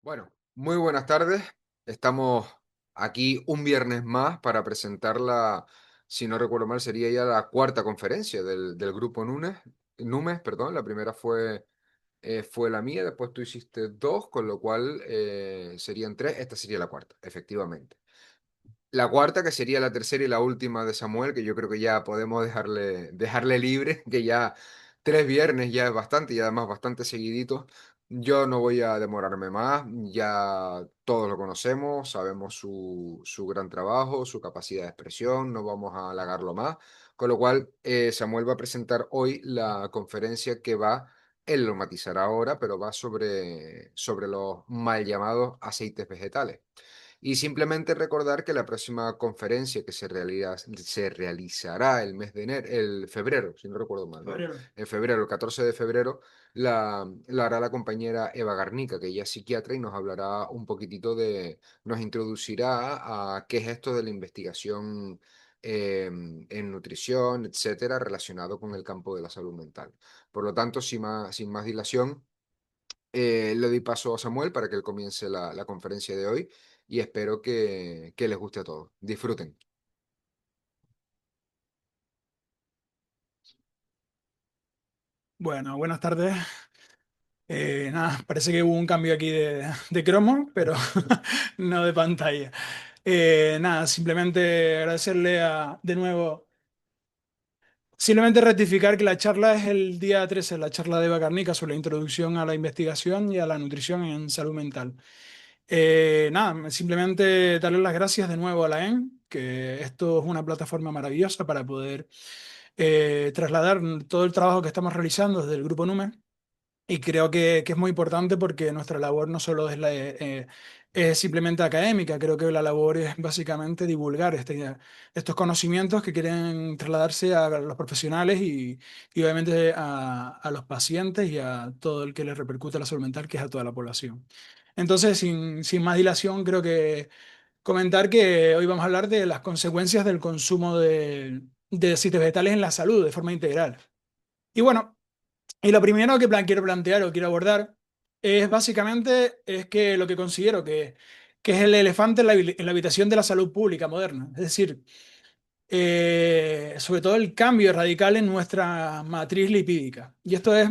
Bueno, muy buenas tardes. Estamos aquí un viernes más para presentar si no recuerdo mal, sería ya la cuarta conferencia del grupo Numes, perdón. La primera fue la mía, después tú hiciste dos, con lo cual serían tres. Esta sería la cuarta, efectivamente. La cuarta, que sería la tercera y la última de Samuel, que yo creo que ya podemos dejarle libre, que ya tres viernes ya es bastante y además bastante seguiditos. Yo no voy a demorarme más, ya todos lo conocemos, sabemos su gran trabajo, su capacidad de expresión, no vamos a halagarlo más. Con lo cual, Samuel va a presentar hoy la conferencia él lo matizará ahora, pero va sobre los mal llamados aceites vegetales. Y simplemente recordar que la próxima conferencia que se realizará el mes de enero, el febrero, si no recuerdo mal, ¿no? Febrero. En febrero, el 14 de febrero, la hará la compañera Eva Garnica, que ella es psiquiatra y nos hablará un poquitito nos introducirá a qué es esto de la investigación en nutrición, etcétera, relacionado con el campo de la salud mental. Por lo tanto, sin más dilación, le doy paso a Samuel para que él comience la conferencia de hoy y espero que les guste a todos. Disfruten. Bueno, buenas tardes. Nada, parece que hubo un cambio aquí de cromo, pero no de pantalla. Nada, simplemente agradecerle de nuevo. Simplemente rectificar que la charla es el día 13, la charla de Eva Garnica sobre la introducción a la investigación y a la nutrición en salud mental. Nada, simplemente darle las gracias de nuevo a la EN, que esto es una plataforma maravillosa para poder trasladar todo el trabajo que estamos realizando desde el Grupo Numen. Y creo que es muy importante porque nuestra labor no solo es simplemente académica, creo que la labor es básicamente divulgar estos conocimientos que quieren trasladarse a los profesionales y obviamente a los pacientes y a todo el que les repercute la salud mental, que es a toda la población. Entonces, sin más dilación, creo que comentar que hoy vamos a hablar de las consecuencias del consumo de aceites vegetales en la salud de forma integral. Y bueno, y lo primero que quiero plantear o quiero abordar es básicamente es que lo que considero que es el elefante en la habitación de la salud pública moderna. Es decir, sobre todo el cambio radical en nuestra matriz lipídica. Y esto es,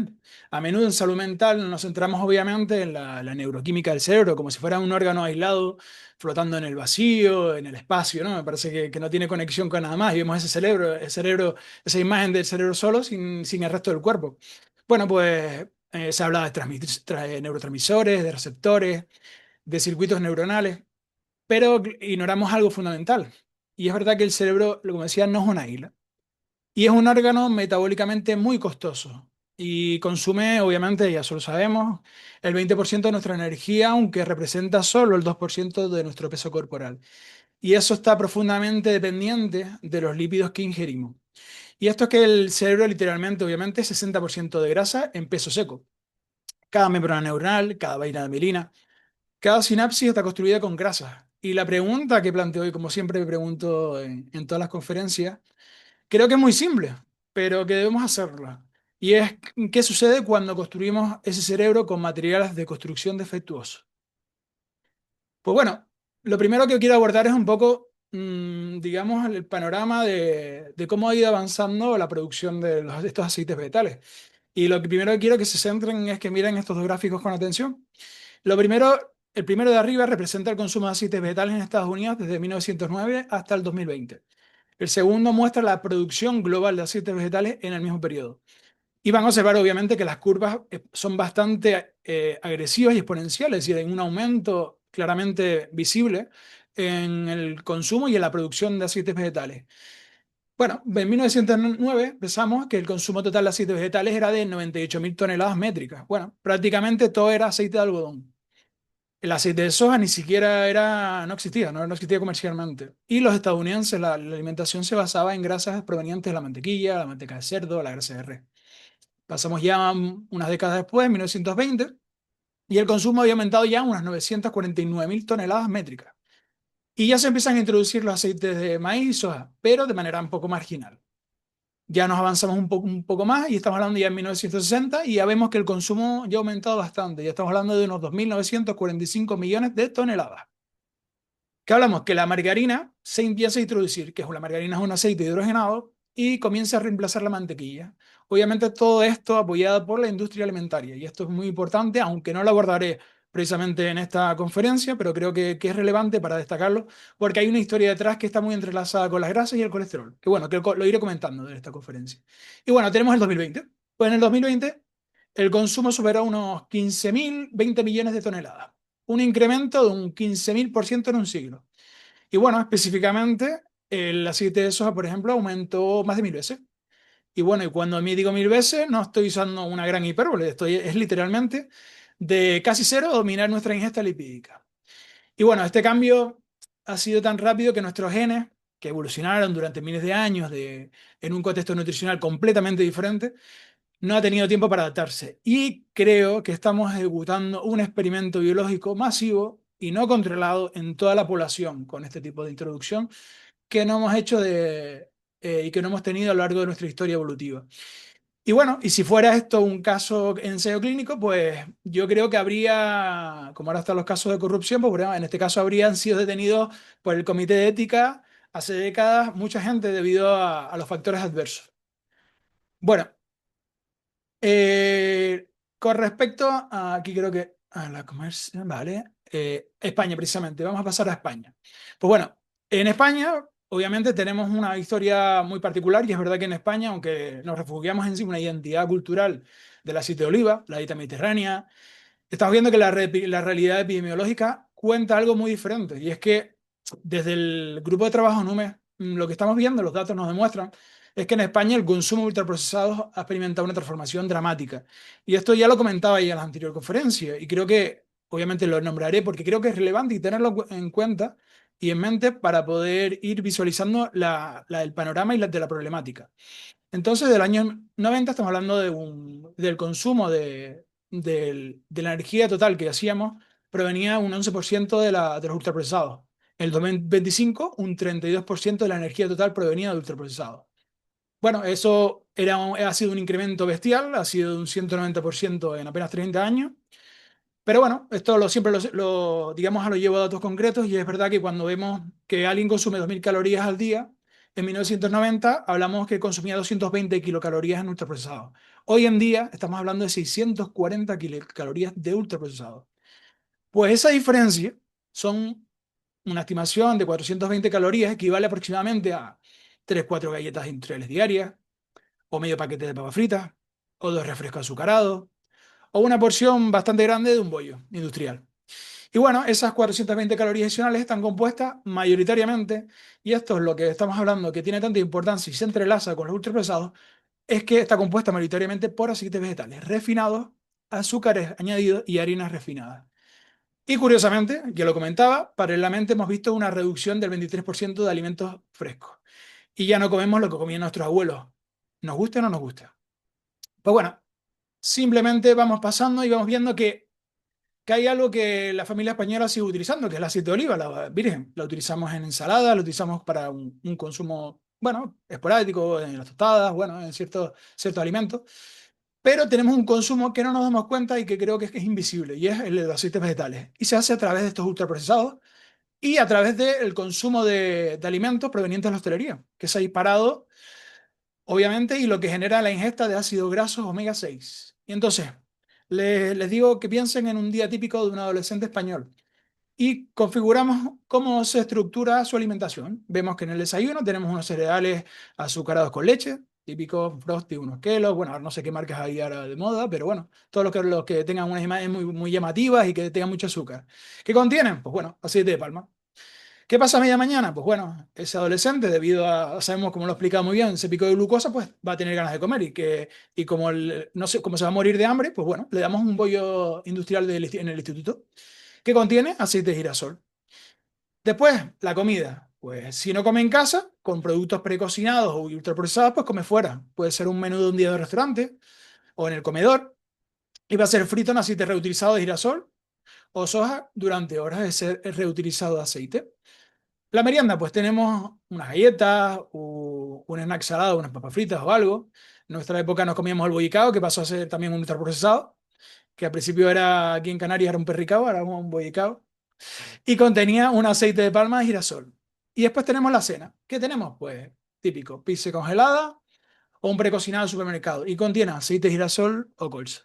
a menudo en salud mental nos centramos obviamente en la neuroquímica del cerebro, como si fuera un órgano aislado, flotando en el vacío, en el espacio, ¿no? Me parece que no tiene conexión con nada más. Y vemos esa imagen del cerebro solo, sin el resto del cuerpo. Bueno, pues se habla de neurotransmisores, de receptores, de circuitos neuronales, pero ignoramos algo fundamental. Y es verdad que el cerebro, como decía, no es una isla. Y es un órgano metabólicamente muy costoso. Y consume, obviamente, ya solo sabemos, el 20% de nuestra energía, aunque representa solo el 2% de nuestro peso corporal. Y eso está profundamente dependiente de los lípidos que ingerimos. Y esto es que el cerebro literalmente, obviamente, es 60% de grasa en peso seco. Cada membrana neuronal, cada vaina de mielina, cada sinapsis está construida con grasas. Y la pregunta que planteo hoy, como siempre me pregunto en todas las conferencias, creo que es muy simple, pero que debemos hacerla. Y es, ¿qué sucede cuando construimos ese cerebro con materiales de construcción defectuosos? Pues bueno, lo primero que quiero abordar es un poco, digamos, el panorama de cómo ha ido avanzando la producción de estos aceites vegetales. Y lo que primero que quiero que se centren es que miren estos dos gráficos con atención. El primero de arriba representa el consumo de aceites vegetales en Estados Unidos desde 1909 hasta el 2020. El segundo muestra la producción global de aceites vegetales en el mismo periodo. Y van a observar, obviamente, que las curvas son bastante agresivas y exponenciales, es decir, hay un aumento claramente visible en el consumo y en la producción de aceites vegetales. Bueno, en 1909 pensamos que el consumo total de aceites vegetales era de 98.000 toneladas métricas. Bueno, prácticamente todo era aceite de algodón. El aceite de soja ni siquiera no existía, no existía comercialmente. Y los estadounidenses, la alimentación se basaba en grasas provenientes de la mantequilla, la manteca de cerdo, la grasa de res. Pasamos ya unas décadas después, 1920, y el consumo había aumentado ya unas 949.000 toneladas métricas. Y ya se empiezan a introducir los aceites de maíz y soja, pero de manera un poco marginal. Ya nos avanzamos un poco más y estamos hablando ya en 1960 y ya vemos que el consumo ya ha aumentado bastante. Ya estamos hablando de unos 2.945 millones de toneladas. ¿Qué hablamos? Que la margarina se empieza a introducir, que es la margarina es un aceite hidrogenado y comienza a reemplazar la mantequilla. Obviamente todo esto apoyado por la industria alimentaria y esto es muy importante, aunque no lo abordaré precisamente en esta conferencia, pero creo que es relevante para destacarlo porque hay una historia detrás que está muy entrelazada con las grasas y el colesterol, que bueno, que lo iré comentando en esta conferencia. Y bueno, tenemos el 2020. Pues en el 2020 el consumo superó unos 15.020 millones de toneladas, un incremento de un 15.000% en un siglo. Y bueno, específicamente, el aceite de soja, por ejemplo, aumentó más de 1.000 veces. Y bueno, y cuando a mí digo 1.000 veces, no estoy usando una gran hipérbole, es literalmente de casi cero dominar nuestra ingesta lipídica. Y bueno, este cambio ha sido tan rápido que nuestros genes, que evolucionaron durante miles de años en un contexto nutricional completamente diferente, no ha tenido tiempo para adaptarse. Y creo que estamos ejecutando un experimento biológico masivo y no controlado en toda la población con este tipo de introducción que no hemos hecho y que no hemos tenido a lo largo de nuestra historia evolutiva. Y bueno, y si fuera esto un caso en ensayo clínico, pues yo creo que habría, como ahora están los casos de corrupción, pues en este caso habrían sido detenidos por el Comité de Ética hace décadas mucha gente debido a los factores adversos. Bueno, Eh, con respecto a, aquí creo que a la comercio, vale, España precisamente, vamos a pasar a España. Pues bueno, en España obviamente tenemos una historia muy particular y es verdad que en España, aunque nos refugiamos en sí una identidad cultural del aceite de oliva, la dieta mediterránea, estamos viendo que la realidad epidemiológica cuenta algo muy diferente y es que desde el grupo de trabajo NUME, lo que estamos viendo, los datos nos demuestran, es que en España el consumo de ultraprocesados ha experimentado una transformación dramática. Y esto ya lo comentaba ya en la anterior conferencia y creo que, obviamente lo nombraré porque creo que es relevante y tenerlo en cuenta y en mente para poder ir visualizando el panorama y de la problemática. Entonces, del año 90 estamos hablando del consumo de la energía total que hacíamos, provenía un 11% de los ultraprocesados. En el 2025, un 32% de la energía total provenía de ultraprocesados. Bueno, eso ha sido un incremento bestial, ha sido de un 190% en apenas 30 años. Pero bueno, esto siempre digamos, lo llevo a datos concretos y es verdad que cuando vemos que alguien consume 2.000 calorías al día, en 1990 hablamos que consumía 220 kilocalorías en ultraprocesados. Hoy en día estamos hablando de 640 kilocalorías de ultraprocesados. Pues esa diferencia son una estimación de 420 calorías, equivale aproximadamente a 3 4 galletas industriales diarias, o medio paquete de papas fritas, o 2 refrescos azucarados, o una porción bastante grande de un bollo industrial. Y bueno, esas 420 calorías adicionales están compuestas mayoritariamente, y esto es lo que estamos hablando, que tiene tanta importancia y se entrelaza con los ultraprocesados, es que está compuesta mayoritariamente por aceites vegetales refinados, azúcares añadidos y harinas refinadas. Y curiosamente, ya lo comentaba, paralelamente hemos visto una reducción del 23% de alimentos frescos. Y ya no comemos lo que comían nuestros abuelos. ¿Nos gusta o no nos gusta? Pues bueno, simplemente vamos pasando y vamos viendo que hay algo que la familia española sigue utilizando, que es el aceite de oliva, la virgen. La utilizamos en ensalada, la utilizamos para un consumo, bueno, esporádico, en las tostadas, bueno, en ciertos alimentos. Pero tenemos un consumo que no nos damos cuenta y que creo que es invisible, y es el de los aceites vegetales. Y se hace a través de estos ultraprocesados y a través del consumo de alimentos provenientes de la hostelería, que se ha disparado, obviamente, y lo que genera la ingesta de ácidos grasos omega 6. Y entonces, les digo que piensen en un día típico de un adolescente español y configuramos cómo se estructura su alimentación. Vemos que en el desayuno tenemos unos cereales azucarados con leche, típicos Frosty, unos Kellogg's, bueno, ahora no sé qué marcas hay ahora de moda, pero bueno, todos los que tengan unas imágenes muy llamativas y que tengan mucho azúcar. ¿Qué contienen? Pues bueno, aceite de palma. ¿Qué pasa a media mañana? Pues bueno, ese adolescente, debido a, sabemos como lo explicaba muy bien, ese pico de glucosa, pues va a tener ganas de comer y como no sé, como se va a morir de hambre, pues bueno, le damos un bollo industrial en el instituto que contiene aceite de girasol. Después, la comida. Pues si no come en casa, con productos precocinados o ultraprocesados, pues come fuera. Puede ser un menú de un día de restaurante o en el comedor. Y va a ser frito en aceite reutilizado de girasol o soja durante horas de ser reutilizado de aceite. La merienda, pues tenemos unas galletas, o un snack salado, unas papas fritas o algo. En nuestra época nos comíamos el bollicao, que pasó a ser también un ultraprocesado, que al principio era aquí en Canarias era un perricao, ahora es un bollicao. Y contenía un aceite de palma de girasol. Y después tenemos la cena. ¿Qué tenemos? Pues típico, pizza congelada o un precocinado del supermercado. Y contiene aceite de girasol o colza.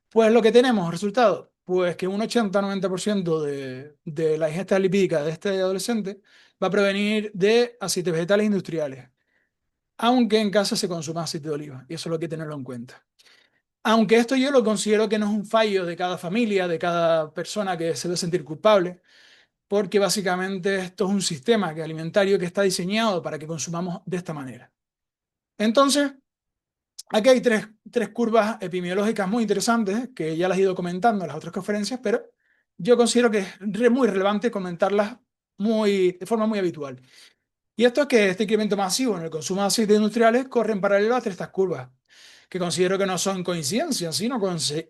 Pues lo que tenemos, resultado, pues que un 80-90% de la ingesta lipídica de este adolescente va a provenir de aceites vegetales industriales, aunque en casa se consuma aceite de oliva, y eso es lo que hay que tenerlo en cuenta. Aunque esto yo lo considero que no es un fallo de cada familia, de cada persona que se debe sentir culpable, porque básicamente esto es un sistema alimentario que está diseñado para que consumamos de esta manera. Entonces, aquí hay tres curvas epidemiológicas muy interesantes que ya las he ido comentando en las otras conferencias, pero yo considero que es muy relevante comentarlas de forma muy habitual. Y esto es que este incremento masivo en el consumo de aceites industriales corre en paralelo a estas curvas, que considero que no son coincidencias, sino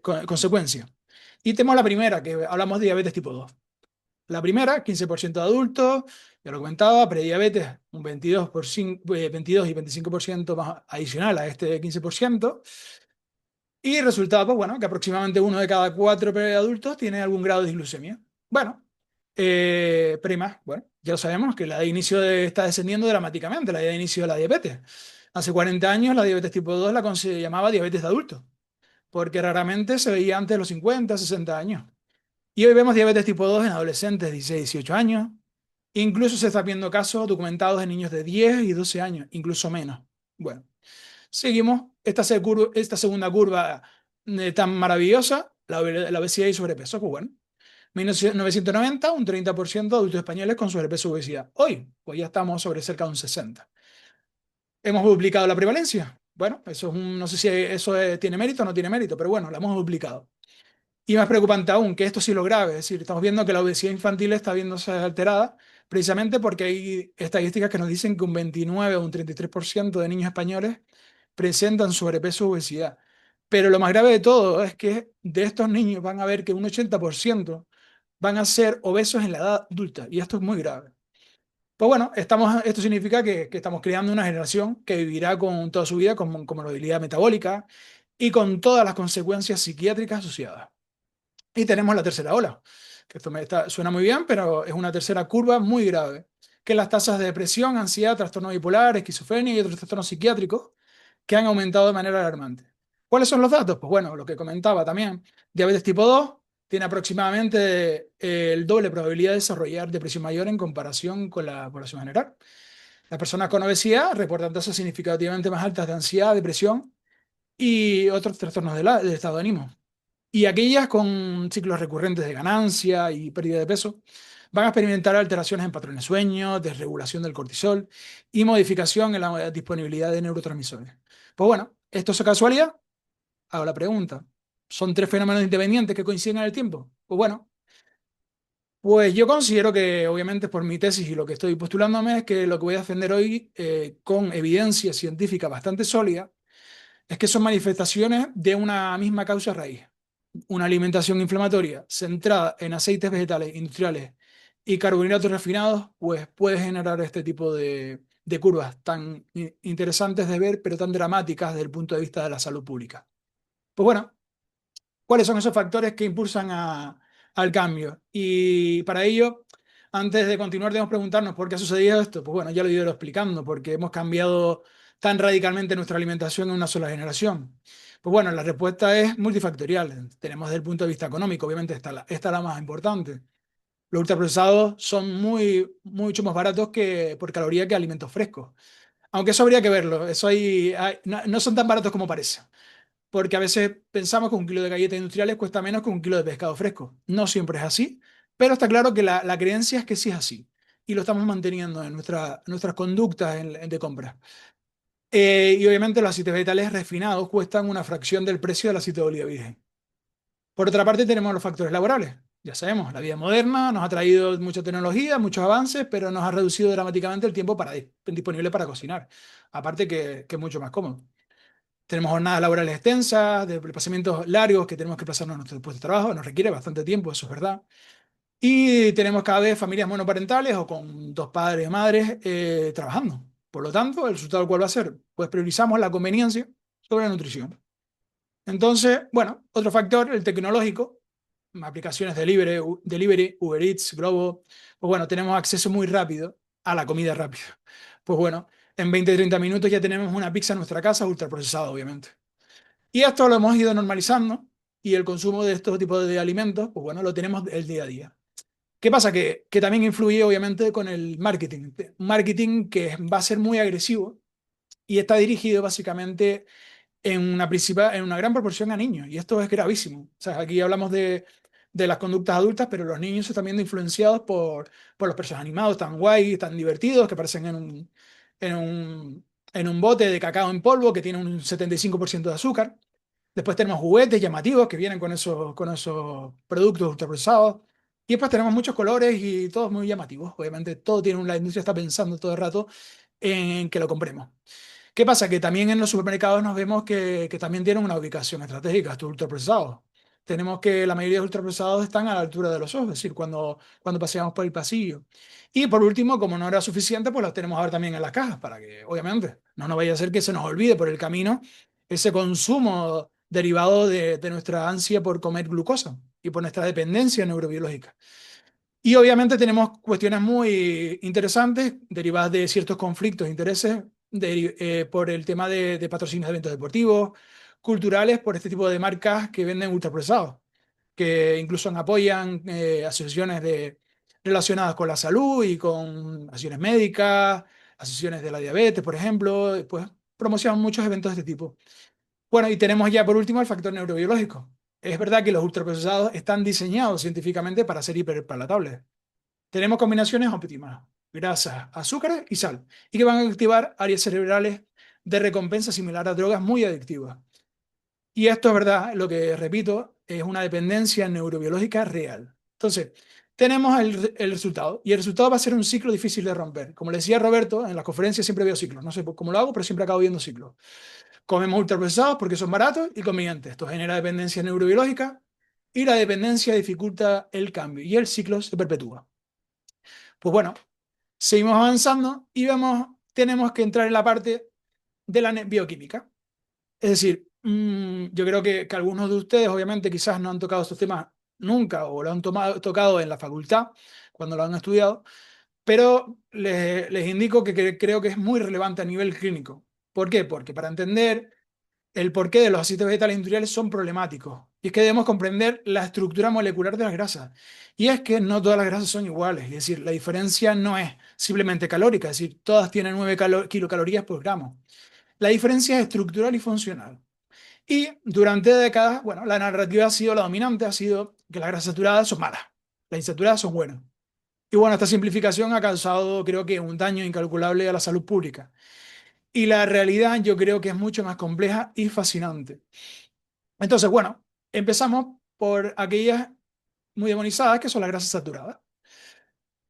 consecuencias. Y tenemos la primera, que hablamos de diabetes tipo 2. La primera, 15% de adultos, ya lo comentaba, prediabetes, un 22 y 25% más adicional a este 15%. Y resultado, pues bueno, que aproximadamente uno de cada cuatro preadultos tiene algún grado de disglucemia. Bueno, prima, bueno, ya lo sabemos que la de inicio está descendiendo dramáticamente, la de inicio de la diabetes. Hace 40 años la diabetes tipo 2 se llamaba diabetes de adultos, porque raramente se veía antes de los 50, 60 años. Y hoy vemos diabetes tipo 2 en adolescentes de 16, 18 años. Incluso se están viendo casos documentados en niños de 10 y 12 años, incluso menos. Bueno, seguimos esta segunda curva tan maravillosa, la obesidad y sobrepeso. Pues bueno, 1990, un 30% de adultos españoles con sobrepeso y obesidad. Hoy, pues ya estamos sobre cerca de un 60%. ¿Hemos duplicado la prevalencia? Bueno, no sé si eso tiene mérito o no tiene mérito, pero bueno, la hemos duplicado. Y más preocupante aún, que esto sí lo grave, es decir, estamos viendo que la obesidad infantil está viéndose alterada precisamente porque hay estadísticas que nos dicen que un 29 o un 33% de niños españoles presentan sobrepeso o obesidad. Pero lo más grave de todo es que de estos niños van a ver que un 80% van a ser obesos en la edad adulta, y esto es muy grave. Pues bueno, esto significa que estamos creando una generación que vivirá con toda su vida con comorbilidad metabólica y con todas las consecuencias psiquiátricas asociadas. Y tenemos la tercera ola, que suena muy bien, pero es una tercera curva muy grave, que las tasas de depresión, ansiedad, trastorno bipolar, esquizofrenia y otros trastornos psiquiátricos que han aumentado de manera alarmante. ¿Cuáles son los datos? Pues bueno, lo que comentaba también, diabetes tipo 2 tiene aproximadamente el doble probabilidad de desarrollar depresión mayor en comparación con la población general. Las personas con obesidad reportan tasas significativamente más altas de ansiedad, depresión y otros trastornos del estado de ánimo. Y aquellas con ciclos recurrentes de ganancia y pérdida de peso van a experimentar alteraciones en patrones de sueño, desregulación del cortisol y modificación en la disponibilidad de neurotransmisores. Pues bueno, ¿esto es casualidad? Hago la pregunta. ¿Son tres fenómenos independientes que coinciden en el tiempo? Pues bueno, pues yo considero que, obviamente, por mi tesis y lo que estoy postulándome, es que lo que voy a defender hoy, con evidencia científica bastante sólida, es que son manifestaciones de una misma causa raíz. Una alimentación inflamatoria centrada en aceites vegetales industriales y carbohidratos refinados, pues puede generar este tipo de curvas tan interesantes de ver, pero tan dramáticas desde el punto de vista de la salud pública. Pues bueno, ¿cuáles son esos factores que impulsan al cambio? Y para ello, antes de continuar, debemos preguntarnos por qué ha sucedido esto. Pues bueno, ya lo he ido explicando, porque hemos cambiado tan radicalmente nuestra alimentación en una sola generación. Pues bueno, la respuesta es multifactorial. Tenemos desde el punto de vista económico, obviamente esta es la más importante. Los ultraprocesados son mucho más baratos por caloría que alimentos frescos. Aunque eso habría que verlo. No son tan baratos como parece, porque a veces pensamos que un kilo de galletas industriales cuesta menos que un kilo de pescado fresco. No siempre es así, pero está claro que la creencia es que sí es así, y lo estamos manteniendo en nuestras conductas de compra. Y obviamente los aceites vegetales refinados cuestan una fracción del precio del aceite de oliva virgen. Por otra parte, tenemos los factores laborales. Ya sabemos, la vida moderna nos ha traído mucha tecnología, muchos avances, pero nos ha reducido dramáticamente el tiempo disponible para cocinar. Aparte que es mucho más cómodo. Tenemos jornadas laborales extensas, desplazamientos largos que tenemos que pasarnos a nuestro puesto de trabajo, nos requiere bastante tiempo, eso es verdad. Y tenemos cada vez familias monoparentales o con dos padres y madres trabajando. Por lo tanto, ¿el resultado cuál va a ser? Pues priorizamos la conveniencia sobre la nutrición. Entonces, bueno, otro factor, el tecnológico, aplicaciones de delivery, Uber Eats, Globo, pues bueno, tenemos acceso muy rápido a la comida rápida. Pues bueno, en 20-30 minutos ya tenemos una pizza en nuestra casa, ultraprocesada, obviamente. Y esto lo hemos ido normalizando y el consumo de estos tipos de alimentos, pues bueno, lo tenemos el día a día. ¿Qué pasa? Que también influye obviamente con el marketing. Un marketing que va a ser muy agresivo y está dirigido básicamente en una gran proporción a niños. Y esto es gravísimo. O sea, aquí hablamos de las conductas adultas, pero los niños están viendo influenciados por los personajes animados tan guay, tan divertidos, que aparecen en un, en un bote de cacao en polvo que tiene un 75% de azúcar. Después tenemos juguetes llamativos que vienen con esos productos ultraprocesados. Y después tenemos muchos colores y todos muy llamativos. Obviamente, la industria está pensando todo el rato en que lo compremos. ¿Qué pasa? Que también en los supermercados nos vemos que también tienen una ubicación estratégica, estos ultraprocesados. Tenemos que la mayoría de los ultraprocesados están a la altura de los ojos, es decir, cuando paseamos por el pasillo. Y por último, como no era suficiente, pues los tenemos ahora también en las cajas, para que, obviamente, no nos vaya a hacer que se nos olvide por el camino ese consumo derivado de nuestra ansia por comer glucosa y por nuestra dependencia neurobiológica. Y obviamente tenemos cuestiones muy interesantes derivadas de ciertos conflictos, intereses por el tema de patrocinios de eventos deportivos, culturales, por este tipo de marcas que venden ultraprocesados, que incluso apoyan asociaciones relacionadas con la salud y con asociaciones médicas, asociaciones de la diabetes, por ejemplo, pues promocionan muchos eventos de este tipo. Bueno, y tenemos ya por último el factor neurobiológico. Es verdad que los ultraprocesados están diseñados científicamente para ser hiperpalatables. Tenemos combinaciones óptimas, grasas, azúcares y sal, y que van a activar áreas cerebrales de recompensa similar a drogas muy adictivas. Y esto es verdad, lo que repito, es una dependencia neurobiológica real. Entonces, tenemos el resultado, y el resultado va a ser un ciclo difícil de romper. Como le decía Roberto, en las conferencias siempre veo ciclos, no sé cómo lo hago, pero siempre acabo viendo ciclos. Comemos ultraprocesados porque son baratos y convenientes. Esto genera dependencia neurobiológica y la dependencia dificulta el cambio y el ciclo se perpetúa. Pues bueno, seguimos avanzando y tenemos que entrar en la parte de la bioquímica. Es decir, yo creo que algunos de ustedes obviamente quizás no han tocado estos temas nunca o lo han tocado en la facultad cuando lo han estudiado, pero les indico que creo que es muy relevante a nivel clínico. ¿Por qué? Porque para entender el porqué de los aceites vegetales industriales son problemáticos. Y es que debemos comprender la estructura molecular de las grasas. Y es que no todas las grasas son iguales. Es decir, la diferencia no es simplemente calórica. Es decir, todas tienen 9 kilocalorías por gramo. La diferencia es estructural y funcional. Y durante décadas, bueno, la narrativa ha sido la dominante, ha sido que las grasas saturadas son malas, las insaturadas son buenas. Y bueno, esta simplificación ha causado, creo que, un daño incalculable a la salud pública. Y la realidad yo creo que es mucho más compleja y fascinante. Entonces, bueno, empezamos por aquellas muy demonizadas que son las grasas saturadas.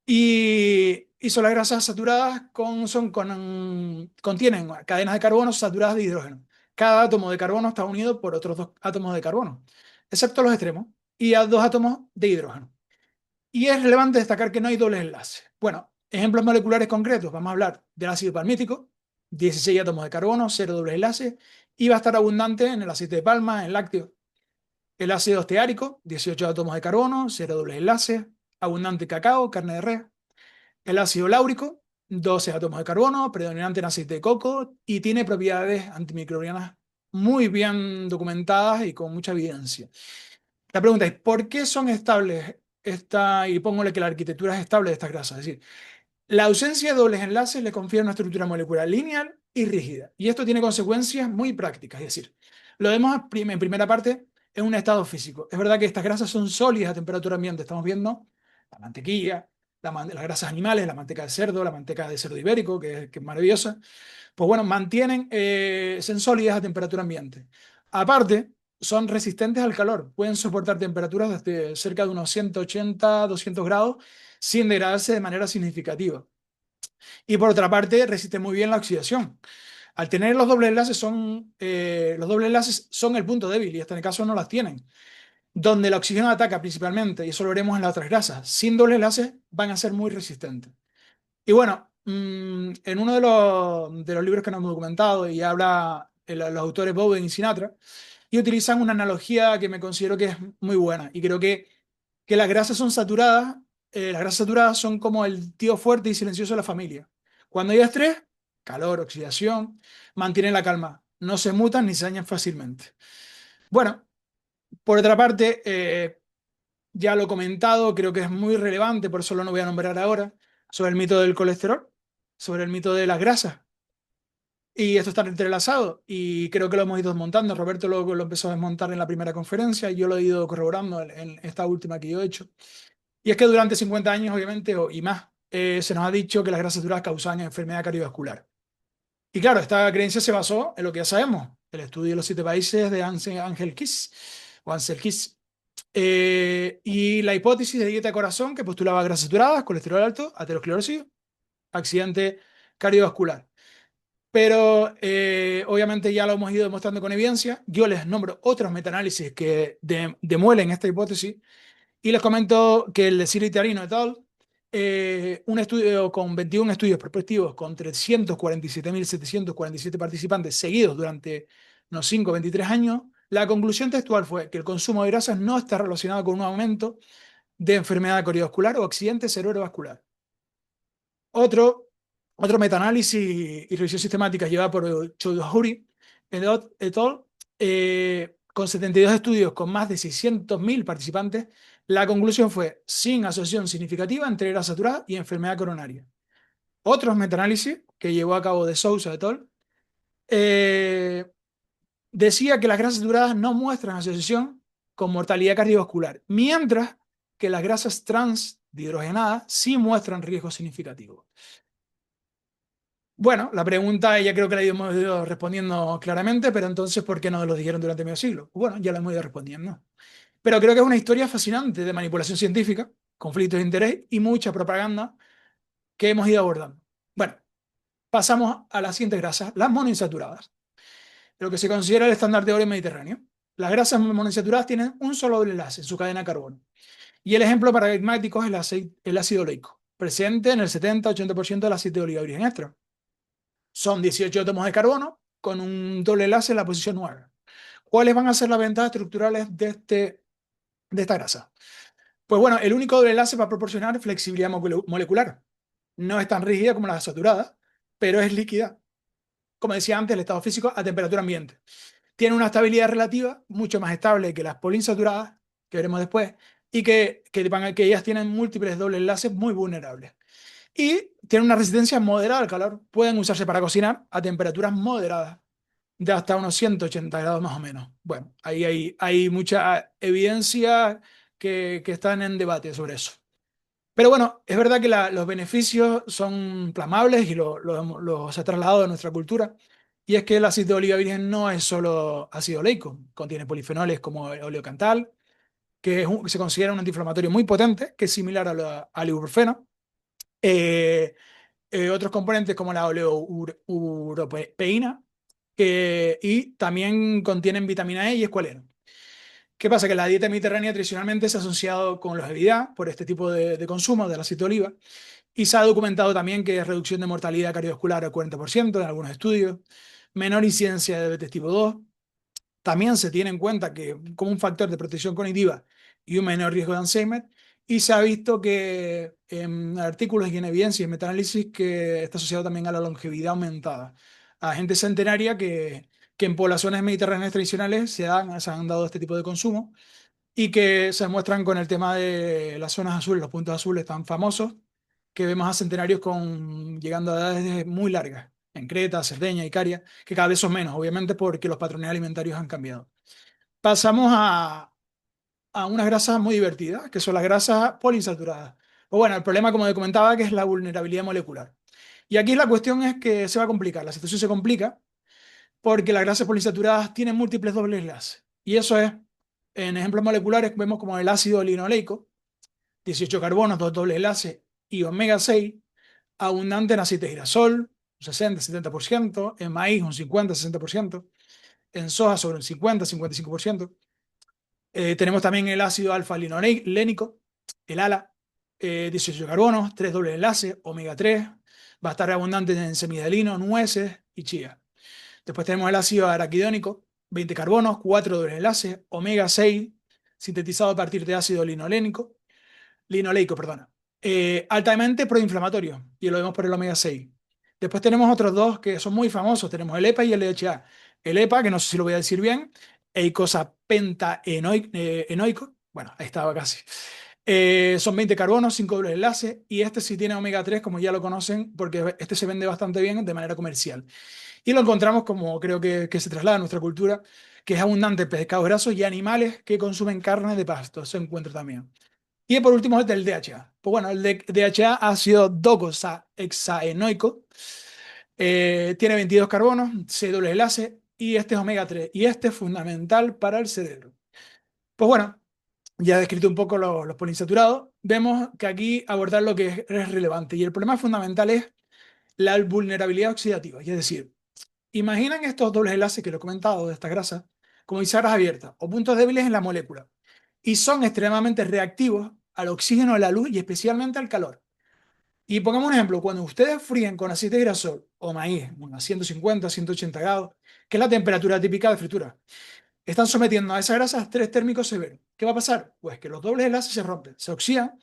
Y son las grasas saturadas contienen cadenas de carbono saturadas de hidrógeno. Cada átomo de carbono está unido por otros dos átomos de carbono, excepto los extremos, y a dos átomos de hidrógeno. Y es relevante destacar que no hay dobles enlaces. Bueno, ejemplos moleculares concretos. Vamos a hablar del ácido palmítico, 16 átomos de carbono, 0 dobles enlaces, y va a estar abundante en el aceite de palma, en lácteo. El ácido esteárico, 18 átomos de carbono, 0 dobles enlaces, abundante en cacao, carne de res. El ácido láurico, 12 átomos de carbono, predominante en aceite de coco y tiene propiedades antimicrobianas muy bien documentadas y con mucha evidencia. La pregunta es, ¿por qué son estables y póngale que la arquitectura es estable de estas grasas? Es decir, la ausencia de dobles enlaces le confiere una estructura molecular lineal y rígida. Y esto tiene consecuencias muy prácticas. Es decir, lo vemos en primera parte en un estado físico. Es verdad que estas grasas son sólidas a temperatura ambiente. Estamos viendo la mantequilla, las grasas animales, la manteca de cerdo ibérico, que es maravillosa. Pues bueno, son sólidas a temperatura ambiente. Aparte, son resistentes al calor. Pueden soportar temperaturas desde cerca de unos 180, 200 grados sin degradarse de manera significativa. Y por otra parte, resiste muy bien la oxidación. Al tener los dobles enlaces son el punto débil y en este caso no las tienen. donde el oxígeno ataca principalmente, y eso lo veremos en las otras grasas. Sin doble enlace van a ser muy resistentes. Y bueno, en uno de los libros que nos hemos documentado y habla los autores Bowen y Sinatra, y utilizan una analogía que me considero que es muy buena. Y creo que las grasas son saturadas, las grasas saturadas son como el tío fuerte y silencioso de la familia. Cuando hay estrés, calor, oxidación, mantienen la calma. No se mutan ni se dañan fácilmente. Bueno, por otra parte, ya lo he comentado, creo que es muy relevante, por eso lo no voy a nombrar ahora, sobre el mito del colesterol, sobre el mito de las grasas. Y esto está entrelazado y creo que lo hemos ido desmontando. Roberto lo empezó a desmontar en la primera conferencia y yo lo he ido corroborando en esta última que yo he hecho. Y es que durante 50 años, obviamente, y más, se nos ha dicho que las grasas saturadas causan enfermedad cardiovascular. Y claro, esta creencia se basó en lo que ya sabemos, el estudio de los 7 países de Ansel Keys, o Ansel Keys. Y la hipótesis de dieta de corazón que postulaba grasas saturadas, colesterol alto, aterosclerosis, accidente cardiovascular. Pero obviamente ya lo hemos ido demostrando con evidencia. Yo les nombro otros metaanálisis que demuelen esta hipótesis y les comento que el de Siri Tarino et al., un estudio con 21 estudios prospectivos con 347.747 participantes seguidos durante unos 5 o 23 años, la conclusión textual fue que el consumo de grasas no está relacionado con un aumento de enfermedad cardiovascular o accidente cerebrovascular. Otro, otro metaanálisis y revisión sistemática llevada por Choudhury et al., con 72 estudios con más de 600.000 participantes, la conclusión fue sin asociación significativa entre grasa saturada y enfermedad coronaria. Otros metaanálisis que llevó a cabo de Sousa et al., eh, decía que las grasas saturadas no muestran asociación con mortalidad cardiovascular, mientras que las grasas trans dihidrogenadas sí muestran riesgo significativo. Bueno, la pregunta ya creo que la hemos ido respondiendo claramente, pero entonces, ¿por qué no lo dijeron durante medio siglo? Bueno, ya la hemos ido respondiendo. Pero creo que es una historia fascinante de manipulación científica, conflictos de interés y mucha propaganda que hemos ido abordando. Bueno, pasamos a las siguientes grasas, las monoinsaturadas, lo que se considera el estándar de oro mediterráneo. Las grasas monoinsaturadas tienen un solo doble enlace en su cadena de carbono. Y el ejemplo paradigmático es el ácido oleico, presente en el 70-80% del aceite de oliva virgen extra. Son 18 átomos de carbono con un doble enlace en la posición 9. ¿Cuáles van a ser las ventajas estructurales de esta grasa? Pues bueno, el único doble enlace va a proporcionar flexibilidad molecular. No es tan rígida como la saturada, pero es líquida. Como decía antes, el estado físico a temperatura ambiente. Tiene una estabilidad relativa mucho más estable que las poliinsaturadas, que veremos después, y que ellas tienen múltiples dobles enlaces muy vulnerables. Y tienen una resistencia moderada al calor. Pueden usarse para cocinar a temperaturas moderadas, de hasta unos 180 grados más o menos. Bueno, ahí hay mucha evidencia que están en debate sobre eso. Pero bueno, es verdad que los beneficios son plasmables y se ha trasladado a nuestra cultura. Y es que el aceite de oliva virgen no es solo ácido oleico, contiene polifenoles como el oleocantal, que se considera un antiinflamatorio muy potente, que es similar al ibuprofeno. Eh, Otros componentes como la oleuropeína, y también contienen vitamina E y escualeno. ¿Qué pasa? Que la dieta mediterránea tradicionalmente se ha asociado con la obesidad por este tipo de consumo del aceite de oliva y se ha documentado también que es reducción de mortalidad cardiovascular al 40% en algunos estudios, menor incidencia de diabetes tipo 2. También se tiene en cuenta que como un factor de protección cognitiva y un menor riesgo de Alzheimer, y se ha visto que en artículos y en evidencia y en metaanálisis que está asociado también a la longevidad aumentada, a gente centenaria que en poblaciones mediterráneas tradicionales se han dado este tipo de consumo y que se muestran con el tema de las zonas azules, los puntos azules tan famosos, que vemos a centenarios llegando a edades muy largas, en Creta, Cerdeña, Icaria, que cada vez son menos, obviamente porque los patrones alimentarios han cambiado. Pasamos a unas grasas muy divertidas, que son las grasas poliinsaturadas. Pues bueno, el problema, como te comentaba, que es la vulnerabilidad molecular. Y aquí la cuestión es que se va a complicar, la situación se complica porque las grasas poliinsaturadas tienen múltiples dobles enlaces. Y eso es, en ejemplos moleculares, vemos como el ácido linoleico, 18 carbonos, dos dobles enlaces, y omega 6, abundante en aceite de girasol, un 60-70%, en maíz un 50-60%, en soja sobre un 50-55%. Tenemos también el ácido alfa-linolénico, el ALA, 18 carbonos, 3 dobles enlaces, omega 3, va a estar abundante en semillas de lino, nueces y chía. Después tenemos el ácido araquidónico, 20 carbonos, 4 dobles enlaces, omega 6, sintetizado a partir de ácido linoleico, perdona. Altamente proinflamatorio, y lo vemos por el omega 6. Después tenemos otros dos que son muy famosos, tenemos el EPA y el DHA. El EPA, que no sé si lo voy a decir bien, eicosapentaenoico, bueno, ahí estaba casi. Son 20 carbonos, 5 dobles enlaces, y este sí tiene omega 3, como ya lo conocen, porque este se vende bastante bien de manera comercial. Y lo encontramos como creo que se traslada a nuestra cultura, que es abundante en pescados grasos y animales que consumen carne de pasto, se encuentra también. Y por último es del DHA. Pues bueno, el DHA ácido docosahexaenoico, tiene 22 carbonos, C doble enlace, y este es omega 3, y este es fundamental para el cerebro. Pues bueno, ya he descrito un poco los poliinsaturados, vemos que aquí abordar lo que es relevante, y el problema fundamental es la vulnerabilidad oxidativa, es decir, imaginan estos dobles enlaces que lo he comentado de esta grasa como bisagras abiertas o puntos débiles en la molécula, y son extremadamente reactivos al oxígeno, a la luz y especialmente al calor. Y pongamos un ejemplo, cuando ustedes fríen con aceite de girasol o maíz, bueno, a 150, 180 grados, que es la temperatura típica de fritura, están sometiendo a esa grasa a estrés térmico severo. ¿Qué va a pasar? Pues que los dobles enlaces se rompen, se oxidan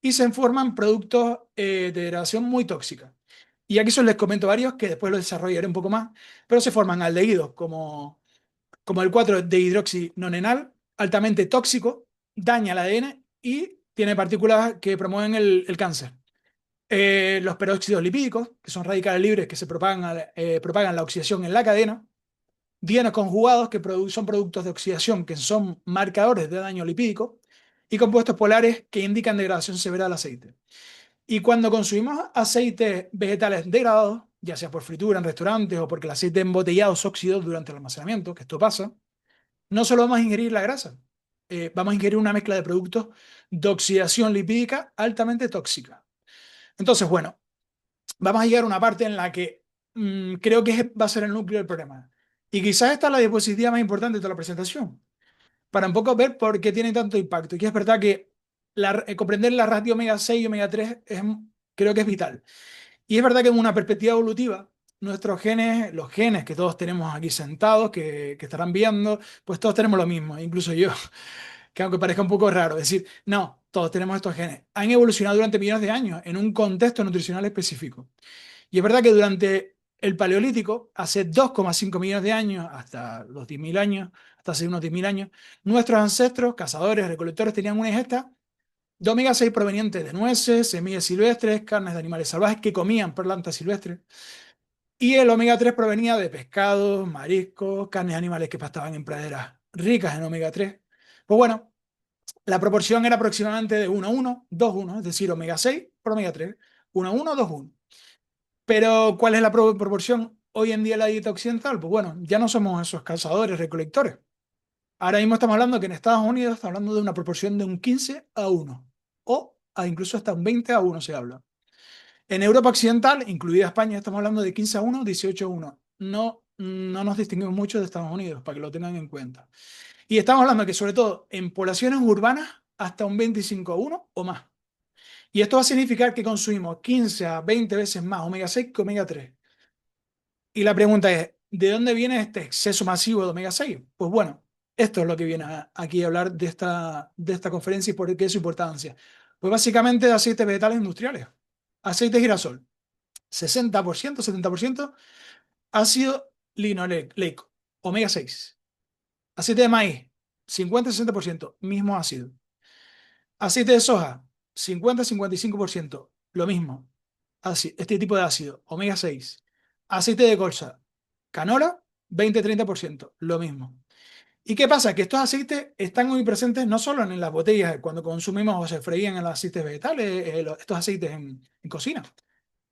y se forman productos de degradación muy tóxica. Y aquí solo les comento varios que después lo desarrollaré un poco más, pero se forman aldehídos como el 4-dehidroxinonenal, altamente tóxico, daña el ADN y tiene partículas que promueven el cáncer. Los peróxidos lipídicos, que son radicales libres que se propagan la oxidación en la cadena. Dienos conjugados, que son productos de oxidación que son marcadores de daño lipídico. Y compuestos polares que indican degradación severa del aceite. Y cuando consumimos aceites vegetales degradados, ya sea por fritura en restaurantes o porque el aceite embotellado se oxidó durante el almacenamiento, que esto pasa, no solo vamos a ingerir la grasa, vamos a ingerir una mezcla de productos de oxidación lipídica altamente tóxica. Entonces, bueno, vamos a llegar a una parte en la que creo que va a ser el núcleo del problema. Y quizás esta es la diapositiva más importante de toda la presentación, para un poco ver por qué tiene tanto impacto. Y que es verdad que comprender la ratio omega 6 y omega 3 creo que es vital. Y es verdad que en una perspectiva evolutiva, nuestros genes, los genes que todos tenemos aquí sentados, que estarán viendo, pues todos tenemos lo mismo, incluso yo, que aunque parezca un poco raro, decir, no, todos tenemos estos genes. Han evolucionado durante millones de años en un contexto nutricional específico. Y es verdad que durante el Paleolítico, hace 2,5 millones de años, hasta los 10.000 años, hasta hace unos 10.000 años, nuestros ancestros, cazadores, recolectores, tenían una ingesta de omega 6 provenientes de nueces, semillas silvestres, carnes de animales salvajes que comían plantas silvestres. Y el omega 3 provenía de pescados, mariscos, carnes de animales que pastaban en praderas ricas en omega 3. Pues bueno, la proporción era aproximadamente de 1:1, 2:1, es decir, omega 6 por omega 3, 1:1, 2:1. Pero, ¿cuál es la proporción hoy en día en la dieta occidental? Pues bueno, ya no somos esos cazadores, recolectores. Ahora mismo estamos hablando que en Estados Unidos está hablando de una proporción de un 15:1, o incluso hasta un 20:1 se habla. En Europa Occidental, incluida España, estamos hablando de 15:1, 18:1. No, no nos distinguimos mucho de Estados Unidos, para que lo tengan en cuenta. Y estamos hablando que sobre todo en poblaciones urbanas hasta un 25:1 o más. Y esto va a significar que consumimos 15 a 20 veces más omega 6 que omega 3. Y la pregunta es, ¿de dónde viene este exceso masivo de omega 6? Pues bueno, esto es lo que viene aquí a hablar de esta conferencia y por qué es su importancia. Pues básicamente de aceites vegetales industriales. Aceite de girasol, 60%, 70% ácido linoleico, omega 6. Aceite de maíz, 50-60%, mismo ácido. Aceite de soja, 50-55%, lo mismo. Este tipo de ácido, omega 6. Aceite de colza, canola, 20-30%, lo mismo. ¿Y qué pasa? Que estos aceites están muy presentes no solo en las botellas cuando consumimos o se freían en los aceites vegetales, estos aceites en cocina.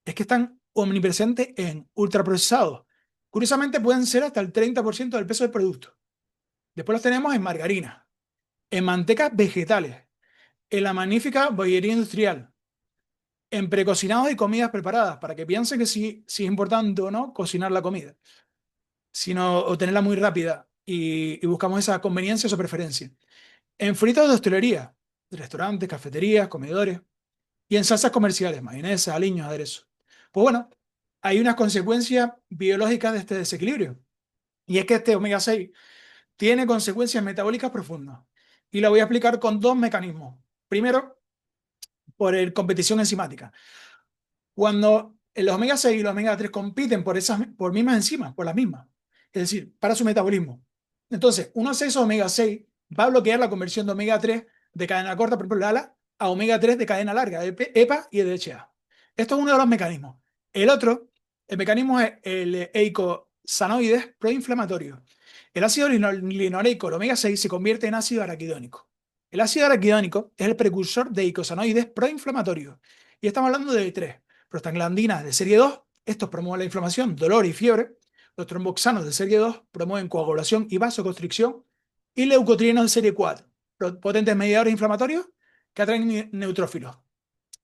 Es que están omnipresentes en ultraprocesados. Curiosamente pueden ser hasta el 30% del peso del producto. Después los tenemos en margarina, en mantecas vegetales, en la magnífica bollería industrial, en precocinados y comidas preparadas, para que piensen que si es importante o no cocinar la comida, sino obtenerla muy rápida y buscamos esa conveniencia o preferencia. en fritos de hostelería, de restaurantes, cafeterías, comedores, y en salsas comerciales, mayonesa, aliños, aderezos. Pues bueno, hay unas consecuencias biológicas de este desequilibrio. Y es que este omega 6 tiene consecuencias metabólicas profundas. Y la voy a explicar con dos mecanismos. Primero, por el competición enzimática. Cuando los omega 6 y los omega 3 compiten por mismas enzimas, por las mismas, es decir, para su metabolismo. Entonces, un exceso de omega 6 va a bloquear la conversión de omega 3 de cadena corta, por ejemplo, la ALA, a omega 3 de cadena larga, EPA y DHA. Esto es uno de los mecanismos. El otro, el mecanismo es el eicosanoides proinflamatorio. El ácido linoleico, el omega 6, se convierte en ácido araquidónico. El ácido araquidónico es el precursor de eicosanoides proinflamatorios. Y estamos hablando de tres: prostaglandinas de serie 2, estos promueven la inflamación, dolor y fiebre. Los tromboxanos de serie 2 promueven coagulación y vasoconstricción. Y leucotrienos de serie 4, potentes mediadores inflamatorios que atraen neutrófilos.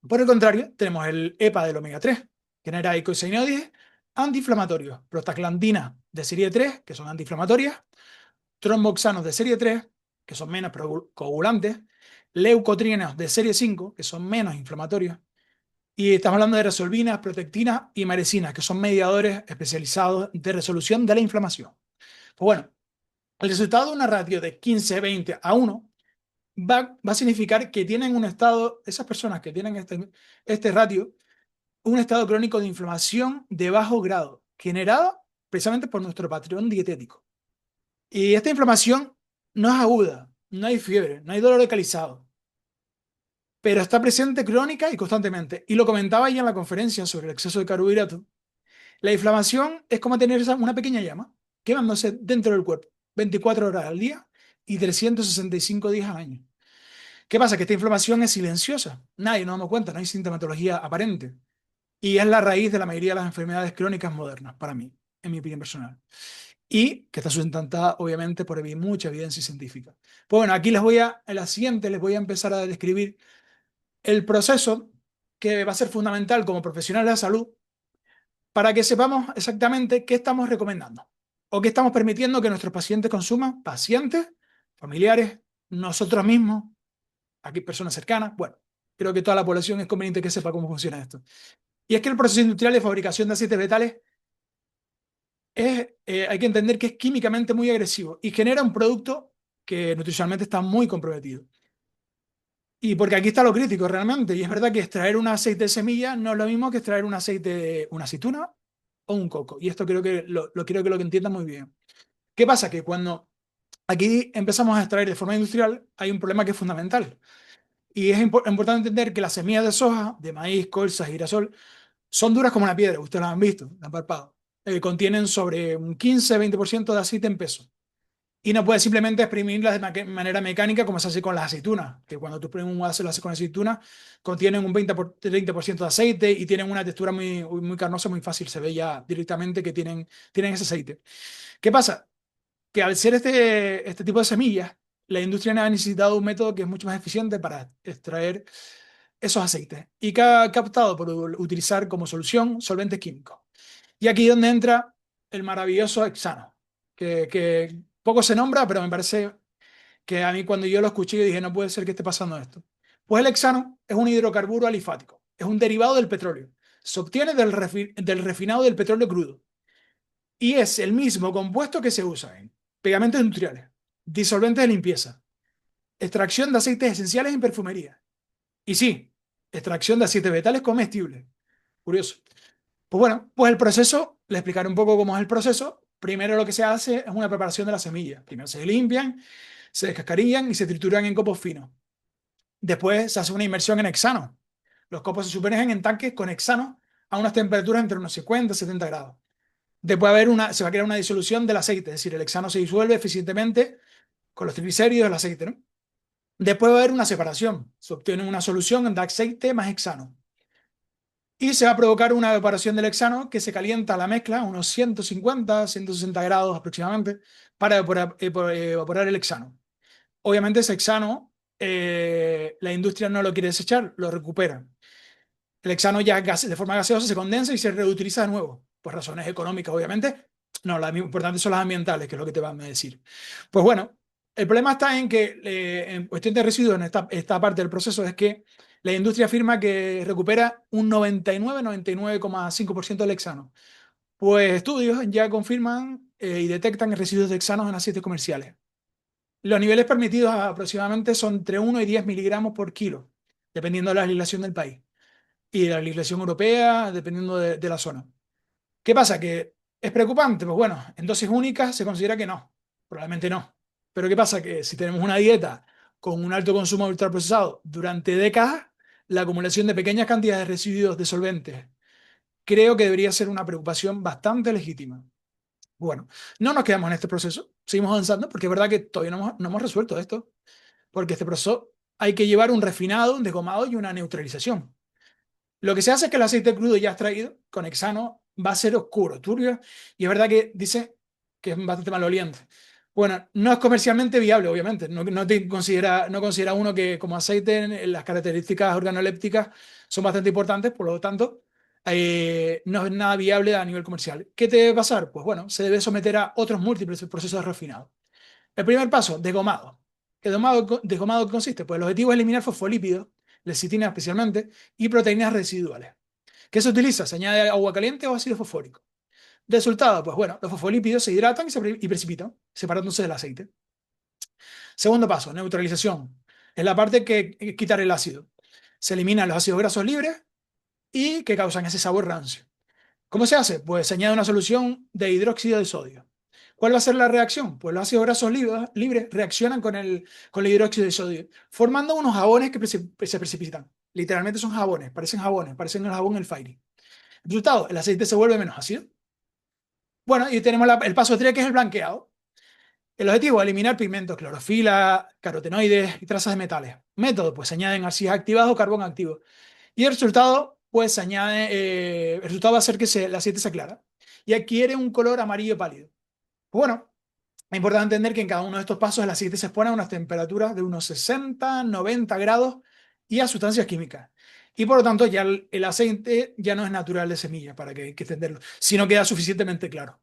Por el contrario, tenemos el EPA del omega 3, que genera eicosanoides antiinflamatorios, prostaglandinas de serie 3, que son antiinflamatorias, tromboxanos de serie 3, que son menos coagulantes, leucotrienos de serie 5, que son menos inflamatorios, y estamos hablando de resolvinas, protectinas y marecinas, que son mediadores especializados de resolución de la inflamación. Pues bueno, el resultado de una ratio de 15-20 a 1 va a significar que tienen un estado, esas personas que tienen este ratio, un estado crónico de inflamación de bajo grado, generado precisamente por nuestro patrón dietético. Y esta inflamación no es aguda, no hay fiebre, no hay dolor localizado, pero está presente crónica y constantemente. Y lo comentaba ya en la conferencia sobre el exceso de carbohidratos. La inflamación es como tener una pequeña llama quemándose dentro del cuerpo 24 horas al día y 365 días al año. ¿Qué pasa? Que esta inflamación es silenciosa. Nadie nos damos cuenta, no hay sintomatología aparente. Y es la raíz de la mayoría de las enfermedades crónicas modernas, para mí, en mi opinión personal. Y que está sustentada, obviamente, por mucha evidencia científica. Pues bueno, aquí en la siguiente les voy a empezar a describir el proceso que va a ser fundamental como profesional de la salud para que sepamos exactamente qué estamos recomendando o qué estamos permitiendo que nuestros pacientes consuman, pacientes, familiares, nosotros mismos, aquí personas cercanas. Bueno, creo que toda la población es conveniente que sepa cómo funciona esto. Y es que el proceso industrial de fabricación de aceites vegetales hay que entender que es químicamente muy agresivo y genera un producto que nutricionalmente está muy comprometido. Y porque aquí está lo crítico realmente, y es verdad que extraer un aceite de semilla no es lo mismo que extraer un aceite de una aceituna o un coco. Y esto creo que creo que lo que entiendan muy bien. ¿Qué pasa? Que cuando aquí empezamos a extraer de forma industrial, hay un problema que es fundamental. Y es importante entender que las semillas de soja, de maíz, colza, girasol, son duras como una piedra, ustedes las han visto, las han palpado. Contienen sobre un 15-20% de aceite en peso. Y no puedes simplemente exprimirlas de manera mecánica como se hace con las aceitunas, que cuando tú exprimes un vaso lo haces con aceitunas, contienen un 30% de aceite y tienen una textura muy carnosa, muy fácil. Se ve ya directamente que tienen ese aceite. ¿Qué pasa? Que al ser este tipo de semillas, la industria ha necesitado un método que es mucho más eficiente para extraer esos aceites y que ha optado por utilizar como solución solventes químicos. Y aquí es donde entra el maravilloso hexano, que poco se nombra, pero me parece que a mí cuando yo lo escuché yo dije, no puede ser que esté pasando esto. Pues el hexano es un hidrocarburo alifático, es un derivado del petróleo. Se obtiene del refinado del petróleo crudo y es el mismo compuesto que se usa en pegamentos industriales, disolventes de limpieza, extracción de aceites esenciales en perfumería. Y sí, extracción de aceites vegetales comestibles. Curioso. Pues bueno, pues el proceso, le explicaré un poco cómo es el proceso. Primero lo que se hace es una preparación de las semillas. Primero se limpian, se descascarillan y se trituran en copos finos. Después se hace una inmersión en hexano. Los copos se sumergen en tanques con hexano a unas temperaturas entre unos 50 y 70 grados. Después se va a crear una disolución del aceite, es decir, el hexano se disuelve eficientemente con los triglicéridos del aceite, ¿no? Después va a haber una separación. Se obtiene una solución de aceite más hexano. Y se va a provocar una evaporación del hexano que se calienta la mezcla a unos 150, 160 grados aproximadamente para evaporar el hexano. Obviamente ese hexano la industria no lo quiere desechar, lo recupera. El hexano ya de forma gaseosa se condensa y se reutiliza de nuevo, por razones económicas obviamente. No, las importantes son las ambientales, que es lo que te van a decir. Pues bueno, El problema está en que, en cuestión de residuos, en esta parte del proceso, es que la industria afirma que recupera un 99,5% del hexano. Pues estudios ya confirman y detectan residuos de hexanos en aceites comerciales. Los niveles permitidos aproximadamente son entre 1 y 10 miligramos por kilo, dependiendo de la legislación del país y de la legislación europea, dependiendo de la zona. ¿Qué pasa? ¿Que es preocupante? Pues bueno, en dosis únicas se considera que no, probablemente no. Pero ¿qué pasa? Que si tenemos una dieta con un alto consumo de ultraprocesados durante décadas, la acumulación de pequeñas cantidades de residuos de solventes creo que debería ser una preocupación bastante legítima. Bueno, no nos quedamos en este proceso, seguimos avanzando porque es verdad que todavía no hemos resuelto esto, porque este proceso hay que llevar un refinado, un desgomado y una neutralización. Lo que se hace es que el aceite crudo ya extraído con hexano va a ser oscuro, turbio, y es verdad que dice que es bastante maloliente. Bueno, no es comercialmente viable, obviamente. No considera uno que como aceite las características organolépticas son bastante importantes, por lo tanto, no es nada viable a nivel comercial. ¿Qué te debe pasar? Pues bueno, se debe someter a otros múltiples procesos de refinado. El primer paso, desgomado. ¿Qué desgomado consiste? Pues el objetivo es eliminar fosfolípidos, lecitina especialmente, y proteínas residuales. ¿Qué se utiliza? Se añade agua caliente o ácido fosfórico. Resultado, pues bueno, los fosfolípidos se hidratan y precipitan, separándose del aceite. Segundo paso, neutralización. Es la parte que quitar el ácido. Se eliminan los ácidos grasos libres y que causan ese sabor rancio. ¿Cómo se hace? Pues se añade una solución de hidróxido de sodio. ¿Cuál va a ser la reacción? Pues los ácidos grasos libres reaccionan con el hidróxido de sodio, formando unos jabones que se precipitan. Literalmente son jabones, parecen el jabón el Fairy. Resultado, el aceite se vuelve menos ácido. Bueno, y tenemos el paso 3 que es el blanqueado. El objetivo es eliminar pigmentos, clorofila, carotenoides y trazas de metales. Método, pues se añaden arcillas activadas o carbón activo. Y el resultado, pues se añade, el resultado va a ser que el aceite se aclara y adquiere un color amarillo pálido. Pues bueno, es importante entender que en cada uno de estos pasos el aceite se expone a unas temperaturas de unos 60, 90 grados y a sustancias químicas. Y por lo tanto ya el aceite ya no es natural de semilla, para que hay que entenderlo, si no queda suficientemente claro.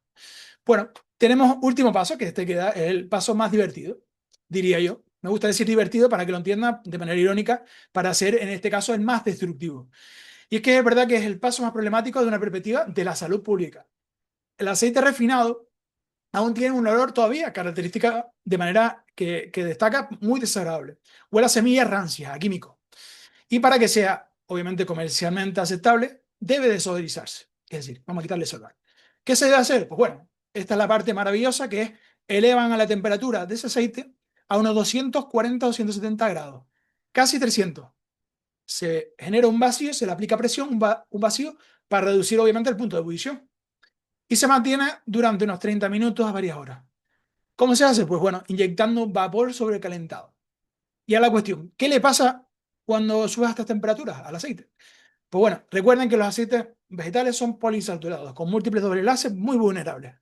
Bueno, tenemos último paso, que este queda es el paso más divertido, diría yo. Me gusta decir divertido para que lo entienda de manera irónica, para ser en este caso el más destructivo. Y es que es verdad que es el paso más problemático de una perspectiva de la salud pública. El aceite refinado aún tiene un olor todavía característica de manera que destaca muy desagradable. Huele a semillas rancias, a químico. Y para que sea, obviamente, comercialmente aceptable, debe desodorizarse. Es decir, vamos a quitarle solvar. ¿Qué se debe hacer? Pues bueno, esta es la parte maravillosa que es elevan a la temperatura de ese aceite a unos 240 o 270 grados, casi 300. Se genera un vacío, se le aplica presión, un vacío, para reducir obviamente el punto de ebullición. Y se mantiene durante unos 30 minutos a varias horas. ¿Cómo se hace? Pues bueno, inyectando vapor sobrecalentado. Y a la cuestión, ¿qué le pasa cuando subes a estas temperaturas al aceite? Pues bueno, recuerden que los aceites vegetales son poliinsaturados, con múltiples doble enlaces muy vulnerables.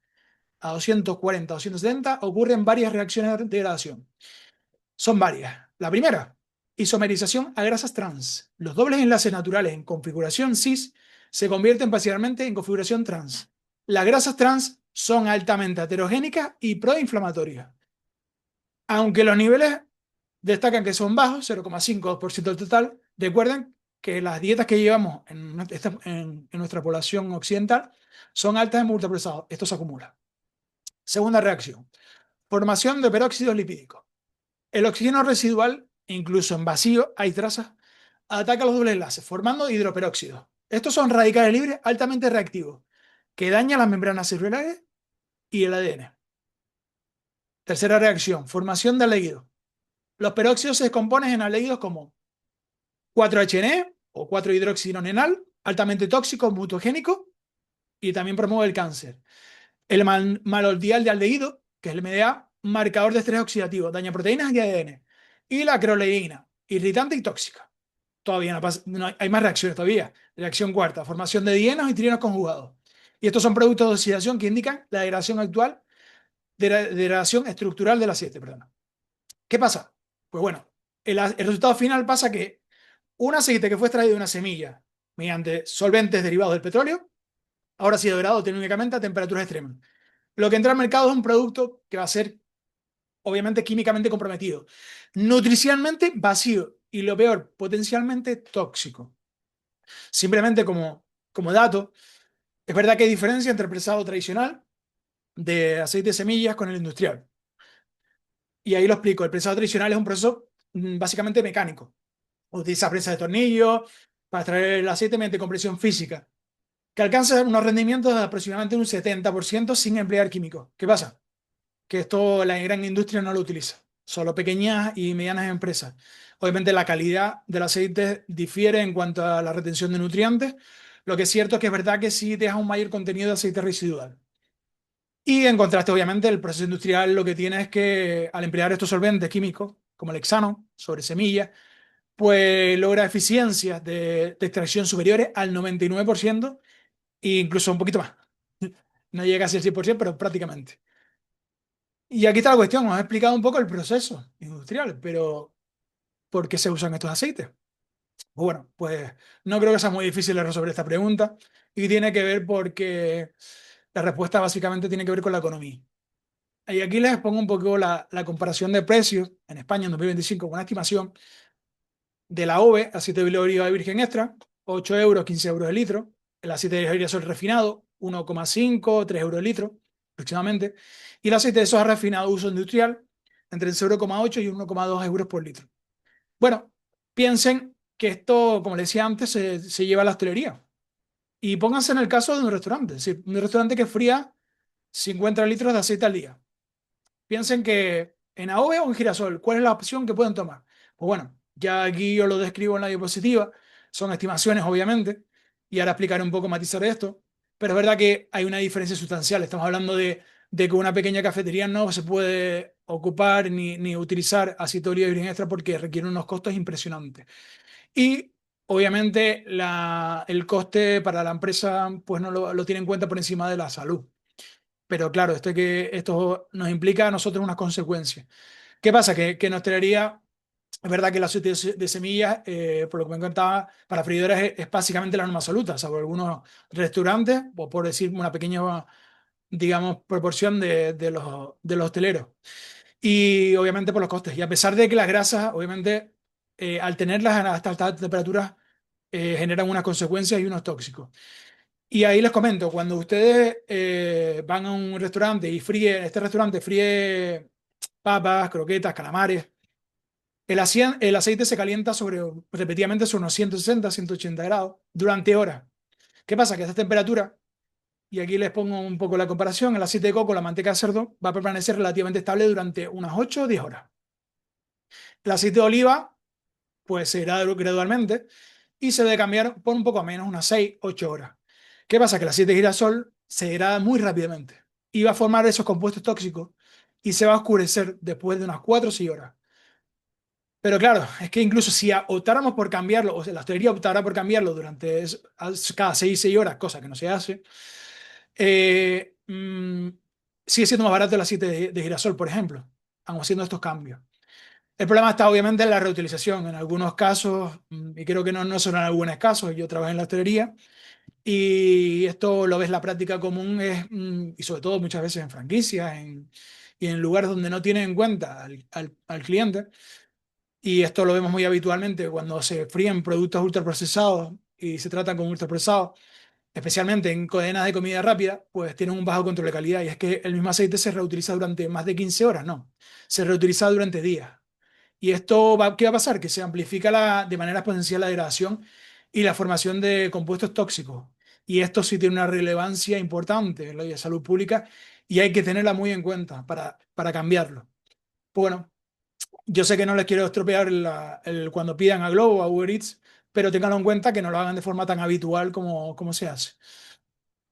A 240 o 270 ocurren varias reacciones de degradación. Son varias. La primera, isomerización a grasas trans. Los dobles enlaces naturales en configuración cis se convierten parcialmente en configuración trans. Las grasas trans son altamente aterogénicas y proinflamatorias. Aunque los niveles destacan que son bajos, 0,5% del total, recuerden que las dietas que llevamos en nuestra población occidental son altas en ultraprocesados. Esto se acumula. Segunda reacción, formación de peróxidos lipídicos. El oxígeno residual, incluso en vacío, hay trazas, ataca los dobles enlaces, formando hidroperóxidos. Estos son radicales libres altamente reactivos, que dañan las membranas celulares y el ADN. Tercera reacción, formación de aldehídos. Los peróxidos se descomponen en aldehídos como 4-HNE o 4-hidroxinonenal, altamente tóxico, mutagénico y también promueve el cáncer. El maloldial de aldehído, que es el MDA, marcador de estrés oxidativo, daña proteínas y ADN. Y la acroleína, irritante y tóxica. Todavía hay más reacciones todavía. Reacción cuarta, formación de dienos y trinos conjugados. Y estos son productos de oxidación que indican la degradación actual, degradación estructural del aceite, perdón. ¿Qué pasa? Pues bueno, el resultado final pasa que un aceite que fue extraído de una semilla mediante solventes derivados del petróleo, ahora ha sido degradado técnicamente a temperaturas extremas. Lo que entra al mercado es un producto que va a ser obviamente químicamente comprometido. Nutricionalmente vacío y lo peor, potencialmente tóxico. Simplemente como dato, es verdad que hay diferencia entre el prensado tradicional de aceite de semillas con el industrial. Y ahí lo explico. El prensado tradicional es un proceso básicamente mecánico. Utiliza prensa de tornillo para extraer el aceite mediante compresión física, que alcanza unos rendimientos de aproximadamente un 70% sin emplear químicos. ¿Qué pasa? Que esto la gran industria no lo utiliza, solo pequeñas y medianas empresas. Obviamente la calidad del aceite difiere en cuanto a la retención de nutrientes, lo que es cierto es que es verdad que sí deja un mayor contenido de aceite residual. Y en contraste, obviamente, el proceso industrial lo que tiene es que al emplear estos solventes químicos, como el hexano, sobre semillas, pues logra eficiencias de extracción superiores al 99% e incluso un poquito más. No llega casi al 100%, pero prácticamente. Y aquí está la cuestión, os he explicado un poco el proceso industrial, pero ¿por qué se usan estos aceites? Pues bueno, pues no creo que sea muy difícil de resolver esta pregunta y tiene que ver porque la respuesta básicamente tiene que ver con la economía. Y aquí les pongo un poco la comparación de precios en España en 2025 con una estimación de la OVE, aceite de oliva virgen extra, 8 euros, 15 euros el litro. El aceite de girasol refinado, 1,5, 3 euros el litro aproximadamente. Y el aceite de soja refinado uso industrial, entre el 0,8 y 1,2 euros por litro. Bueno, piensen que esto, como les decía antes, se lleva a la hostelería. Y pónganse en el caso de un restaurante, es decir, un restaurante que fría 50 litros de aceite al día. Piensen que en AOVE o en girasol, ¿cuál es la opción que pueden tomar? Pues bueno, ya aquí yo lo describo en la diapositiva, son estimaciones obviamente, y ahora explicaré un poco matizar esto, pero es verdad que hay una diferencia sustancial. Estamos hablando de que una pequeña cafetería no se puede ocupar ni utilizar aceite de oliva virgen extra porque requiere unos costos impresionantes. Y obviamente el coste para la empresa pues no lo tiene en cuenta por encima de la salud. Pero claro, esto nos implica a nosotros unas consecuencias. ¿Qué pasa? Que en hostelería es verdad que el aceite de semillas, por lo que me contaba, para freidoras es básicamente la norma absoluta, salvo algunos restaurantes, o por decir una pequeña, digamos, proporción de los hosteleros. Y obviamente por los costes. Y a pesar de que las grasas, obviamente, al tenerlas hasta altas temperaturas, generan unas consecuencias y unos tóxicos. Y ahí les comento, cuando ustedes van a un restaurante y este restaurante fríe papas, croquetas, calamares, el aceite se calienta repetidamente sobre unos 160, 180 grados durante horas. ¿Qué pasa? Que a esta temperatura, y aquí les pongo un poco la comparación, el aceite de coco, la manteca de cerdo, va a permanecer relativamente estable durante unas 8 o 10 horas. El aceite de oliva, pues se irá gradualmente y se debe cambiar por un poco menos, unas 6, 8 horas. ¿Qué pasa? Que el aceite de girasol se degrada muy rápidamente y va a formar esos compuestos tóxicos y se va a oscurecer después de unas 4 o 6 horas. Pero claro, es que incluso si optáramos por cambiarlo, o sea, la hostelería optara por cambiarlo cada 6 horas, cosa que no se hace, eh, mm, sigue siendo más barato el aceite de girasol, por ejemplo, aun haciendo estos cambios. El problema está obviamente en la reutilización. En algunos casos, y creo que no solo en algunos casos, yo trabajé en la hostelería, y esto lo ves en la práctica común, y sobre todo muchas veces en franquicias y en lugares donde no tienen en cuenta al cliente. Y esto lo vemos muy habitualmente cuando se fríen productos ultraprocesados y se tratan como ultraprocesados, especialmente en cadenas de comida rápida, pues tienen un bajo control de calidad. Y es que el mismo aceite se reutiliza durante más de 15 horas, no, se reutiliza durante días. Y esto ¿qué va a pasar? Que se amplifica de manera exponencial la degradación y la formación de compuestos tóxicos. Y esto sí tiene una relevancia importante en la de salud pública y hay que tenerla muy en cuenta para cambiarlo. Bueno, yo sé que no les quiero estropear cuando pidan a Globo o a Uber Eats, pero ténganlo en cuenta que no lo hagan de forma tan habitual como se hace.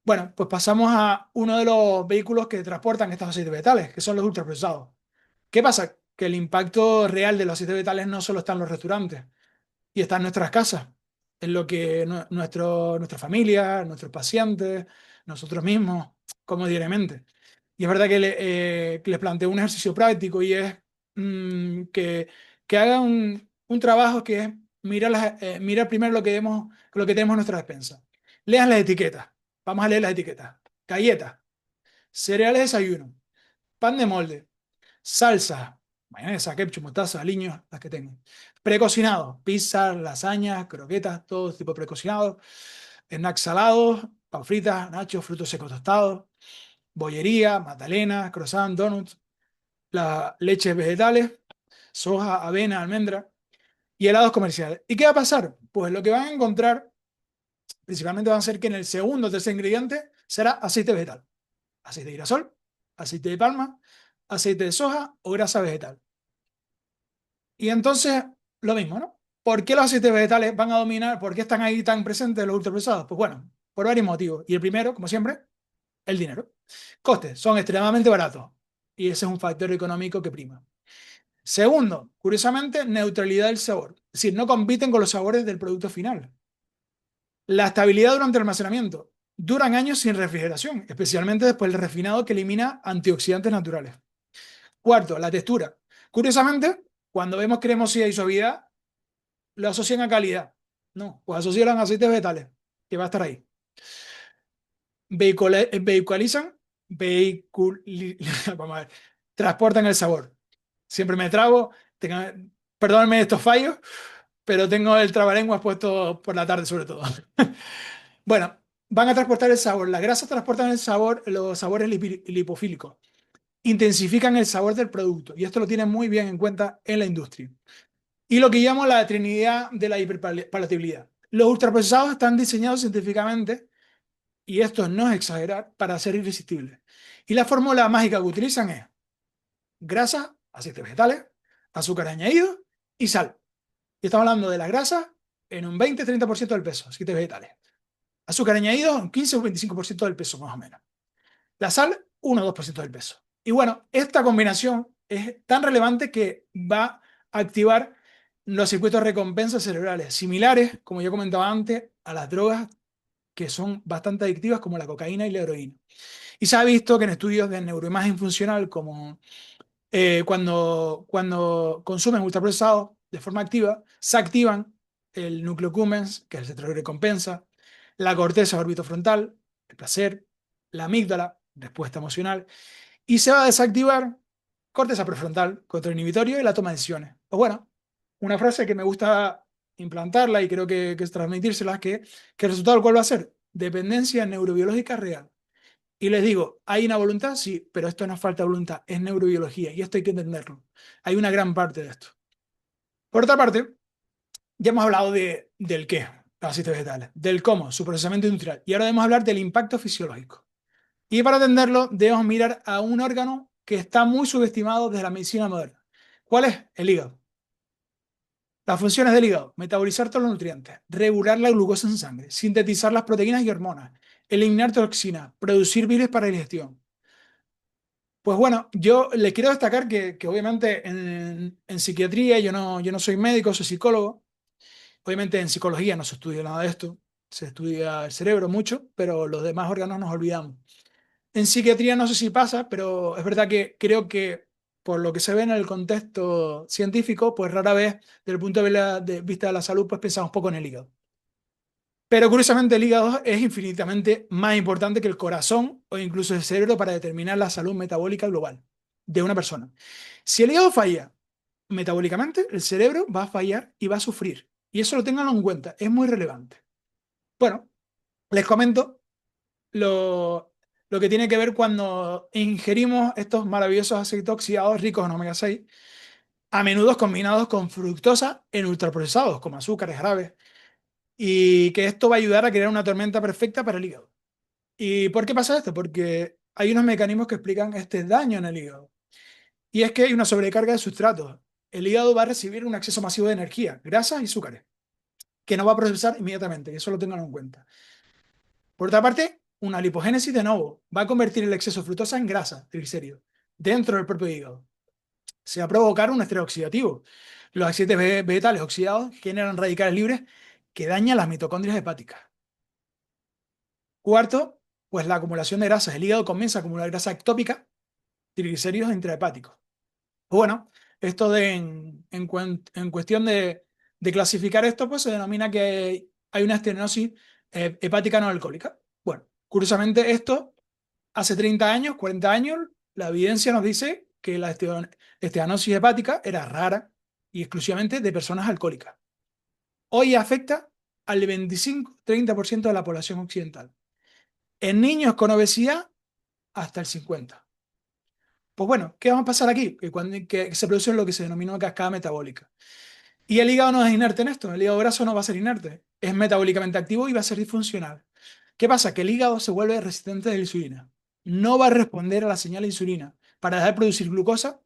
Bueno, pues pasamos a uno de los vehículos que transportan estos aceites vegetales, que son los ultraprocesados. ¿Qué pasa? Que el impacto real de los aceites vegetales no solo está en los restaurantes y está en nuestras casas, en lo que nuestra familia, nuestros pacientes, nosotros mismos, como diariamente. Y es verdad que les planteo un ejercicio práctico y es que hagan un trabajo que es mirar primero lo que tenemos en nuestra despensa. Lean las etiquetas. Vamos a leer las etiquetas. Galletas, cereales de desayuno, pan de molde, Salsa, mayonesa, ketchup, mostaza, aliños, las que tengo. Precocinado, pizza, lasañas, croquetas, todo tipo de precocinado. Snacks salados, pan fritas, nachos, frutos secos tostados, bollería, magdalenas, croissant, donuts, las leches vegetales, soja, avena, almendra y helados comerciales. ¿Y qué va a pasar? Pues lo que van a encontrar principalmente va a ser que en el segundo o tercer ingrediente será aceite vegetal. Aceite de girasol, aceite de palma, aceite de soja o grasa vegetal. Y entonces, lo mismo, ¿no? ¿Por qué los aceites vegetales van a dominar? ¿Por qué están ahí tan presentes los ultraprocesados? Pues bueno, por varios motivos. Y el primero, como siempre, el dinero. Costes, son extremadamente baratos. Y ese es un factor económico que prima. Segundo, curiosamente, neutralidad del sabor. Es decir, no compiten con los sabores del producto final. La estabilidad durante el almacenamiento. Duran años sin refrigeración, especialmente después del refinado que elimina antioxidantes naturales. Cuarto, la textura. Curiosamente, cuando vemos cremosidad y suavidad, lo asocian a calidad. No, pues asocian a aceites vegetales, que va a estar ahí. Vehiculizan, vamos a ver, transportan el sabor. Siempre me trabo, perdónenme estos fallos, pero tengo el trabalenguas puesto por la tarde sobre todo. Bueno, van a transportar el sabor. Las grasas transportan el sabor, los sabores lipofílicos. Intensifican el sabor del producto. Y esto lo tienen muy bien en cuenta en la industria. Y lo que llamo la trinidad de la hiperpalatabilidad. Los ultraprocesados están diseñados científicamente, y esto no es exagerar, para ser irresistibles. Y la fórmula mágica que utilizan es grasa, aceites vegetales, azúcar añadido y sal. Y estamos hablando de las grasas en un 20-30% del peso, aceites vegetales. Azúcar añadido, un 15 o 25% del peso, más o menos. La sal, 1 o 2% del peso. Y bueno, esta combinación es tan relevante que va a activar los circuitos de recompensa cerebrales, similares, como ya comentaba antes, a las drogas que son bastante adictivas, como la cocaína y la heroína. Y se ha visto que en estudios de neuroimagen funcional, como cuando consumen ultraprocesados de forma activa, se activan el núcleo accumbens, que es el centro de recompensa, la corteza orbitofrontal, el placer, la amígdala, respuesta emocional, y se va a desactivar corteza prefrontal, control inhibitorio y la toma de decisiones. Pues bueno, una frase que me gusta implantarla y creo que es transmitírsela, que el resultado del cual va a ser dependencia neurobiológica real. Y les digo, ¿hay una voluntad? Sí, pero esto no es falta de voluntad, es neurobiología y esto hay que entenderlo. Hay una gran parte de esto. Por otra parte, ya hemos hablado del qué, los aceites vegetales, del cómo, su procesamiento industrial, y ahora debemos hablar del impacto fisiológico. Y para atenderlo, debemos mirar a un órgano que está muy subestimado desde la medicina moderna. ¿Cuál es? El hígado. Las funciones del hígado: metabolizar todos los nutrientes, regular la glucosa en sangre, sintetizar las proteínas y hormonas, eliminar toxinas, producir bilis para la digestión. Pues bueno, yo les quiero destacar que obviamente en psiquiatría yo no soy médico, soy psicólogo. Obviamente en psicología no se estudia nada de esto, se estudia el cerebro mucho, pero los demás órganos nos olvidamos. En psiquiatría no sé si pasa, pero es verdad que creo que por lo que se ve en el contexto científico, pues rara vez, desde el punto de vista de la salud, pues pensamos poco en el hígado. Pero curiosamente el hígado es infinitamente más importante que el corazón o incluso el cerebro para determinar la salud metabólica global de una persona. Si el hígado falla metabólicamente, el cerebro va a fallar y va a sufrir. Y eso lo tenganlo en cuenta, es muy relevante. Bueno, les comento lo que tiene que ver cuando ingerimos estos maravillosos aceites oxidados ricos en omega 6, a menudo combinados con fructosa en ultraprocesados, como azúcares graves, y que esto va a ayudar a crear una tormenta perfecta para el hígado. ¿Y por qué pasa esto? Porque hay unos mecanismos que explican este daño en el hígado. Y es que hay una sobrecarga de sustratos. El hígado va a recibir un exceso masivo de energía, grasas y azúcares, que no va a procesar inmediatamente, que eso lo tengan en cuenta. Por otra parte, una lipogénesis de nuevo va a convertir el exceso de fructosa en grasa, triglicéridos, dentro del propio hígado. Se va a provocar un estrés oxidativo. Los aceites vegetales oxidados generan radicales libres que dañan las mitocondrias hepáticas. Cuarto, pues la acumulación de grasas. El hígado comienza a acumular grasa ectópica, triglicéridos intrahepáticos. Bueno, esto en cuestión de clasificar esto, pues se denomina que hay una estenosis hepática no alcohólica. Bueno, curiosamente esto, hace 30 años, 40 años, la evidencia nos dice que la esteatosis hepática era rara y exclusivamente de personas alcohólicas. Hoy afecta al 25-30% de la población occidental. En niños con obesidad, hasta el 50%. Pues bueno, ¿qué va a pasar aquí? Que se produce lo que se denominó cascada metabólica. Y el hígado no es inerte en esto, el hígado graso no va a ser inerte, es metabólicamente activo y va a ser disfuncional. ¿Qué pasa? Que el hígado se vuelve resistente a la insulina. No va a responder a la señal de insulina para dejar de producir glucosa,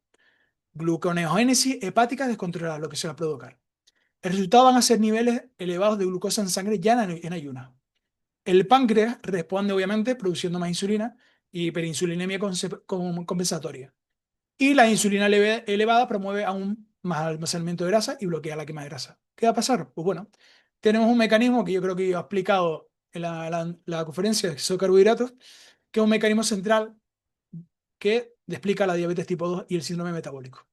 gluconeogénesis hepática descontrolada, lo que se va a provocar. El resultado van a ser niveles elevados de glucosa en sangre ya en ayunas. El páncreas responde obviamente produciendo más insulina y hiperinsulinemia compensatoria. Y la insulina elevada promueve aún más almacenamiento de grasa y bloquea la quema de grasa. ¿Qué va a pasar? Pues bueno, tenemos un mecanismo que yo creo que he explicado en la conferencia de carbohidratos, que es un mecanismo central que explica la diabetes tipo 2 y el síndrome metabólico.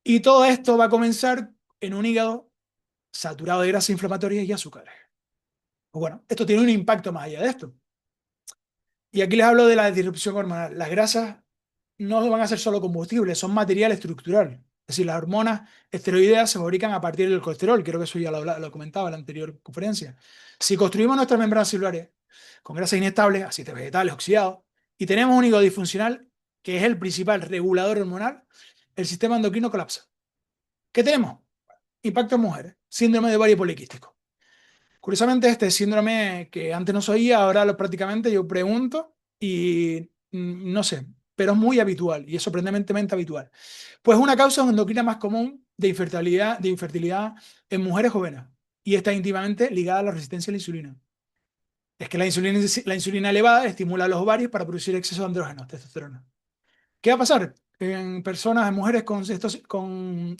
Y todo esto va a comenzar en un hígado saturado de grasas inflamatorias y azúcares. Pues bueno, esto tiene un impacto más allá de esto. Y aquí les hablo de la disrupción hormonal. Las grasas no van a ser solo combustibles, son material estructural. Es decir, las hormonas esteroideas se fabrican a partir del colesterol. Creo que eso ya lo comentaba en la anterior conferencia. Si construimos nuestras membranas celulares con grasas inestables, aceites vegetales oxidados, y tenemos un hígado disfuncional, que es el principal regulador hormonal, el sistema endocrino colapsa. ¿Qué tenemos? Impacto en mujeres, síndrome de ovario poliquístico. Curiosamente, este síndrome que antes no sabía, ahora prácticamente yo pregunto y no sé, pero es muy habitual y es sorprendentemente habitual. Pues una causa endocrina más común de infertilidad en mujeres jóvenes y está íntimamente ligada a la resistencia a la insulina. Es que la insulina elevada estimula los ovarios para producir exceso de andrógenos, testosterona. ¿Qué va a pasar en personas, en mujeres con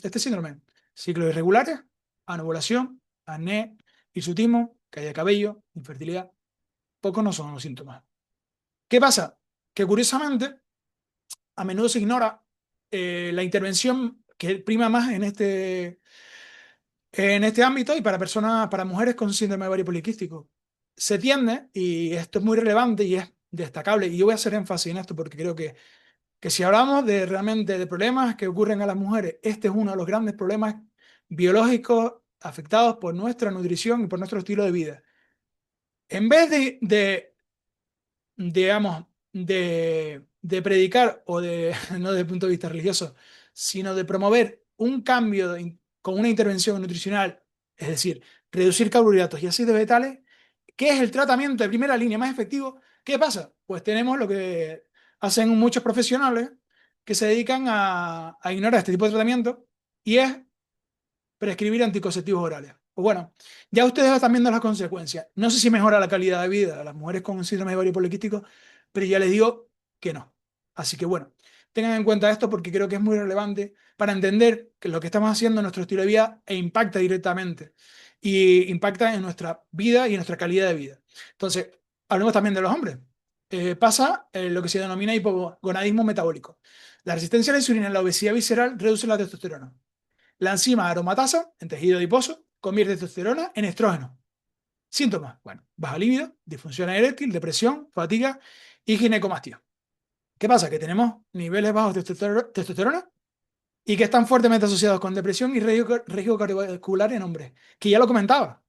este síndrome? Ciclos irregulares, anovulación, acné, hirsutismo, caída de cabello, infertilidad. Pocos no son los síntomas. ¿Qué pasa? Que curiosamente, a menudo se ignora la intervención que prima más en este ámbito y para personas, para mujeres con síndrome de ovario poliquístico. Se tiende, y esto es muy relevante y es destacable, y yo voy a hacer énfasis en esto porque creo que si hablamos de realmente de problemas que ocurren a las mujeres, este es uno de los grandes problemas biológicos afectados por nuestra nutrición y por nuestro estilo de vida. En vez digamos, de predicar o no desde el punto de vista religioso, sino de promover un cambio con una intervención nutricional, es decir, reducir carbohidratos y aceites vegetales, ¿qué es el tratamiento de primera línea más efectivo? ¿Qué pasa? Pues tenemos lo que hacen muchos profesionales que se dedican a ignorar este tipo de tratamiento y es prescribir anticonceptivos orales. Pues bueno, ya ustedes están viendo las consecuencias. No sé si mejora la calidad de vida de las mujeres con síndrome de ovario poliquístico, pero ya les digo que no. Así que bueno, tengan en cuenta esto porque creo que es muy relevante para entender que lo que estamos haciendo en nuestro estilo de vida impacta directamente y impacta en nuestra vida y en nuestra calidad de vida. Entonces, hablemos también de los hombres. Pasa lo que se denomina hipogonadismo metabólico. La resistencia a la insulina en la obesidad visceral reduce la testosterona. La enzima aromatasa, en tejido adiposo, convierte testosterona en estrógeno. Síntomas: bueno, baja libido, disfunción eréctil, depresión, fatiga y ginecomastia. ¿Qué pasa? Que tenemos niveles bajos de testosterona y que están fuertemente asociados con depresión y riesgo cardiovascular en hombres, que ya lo comentaba.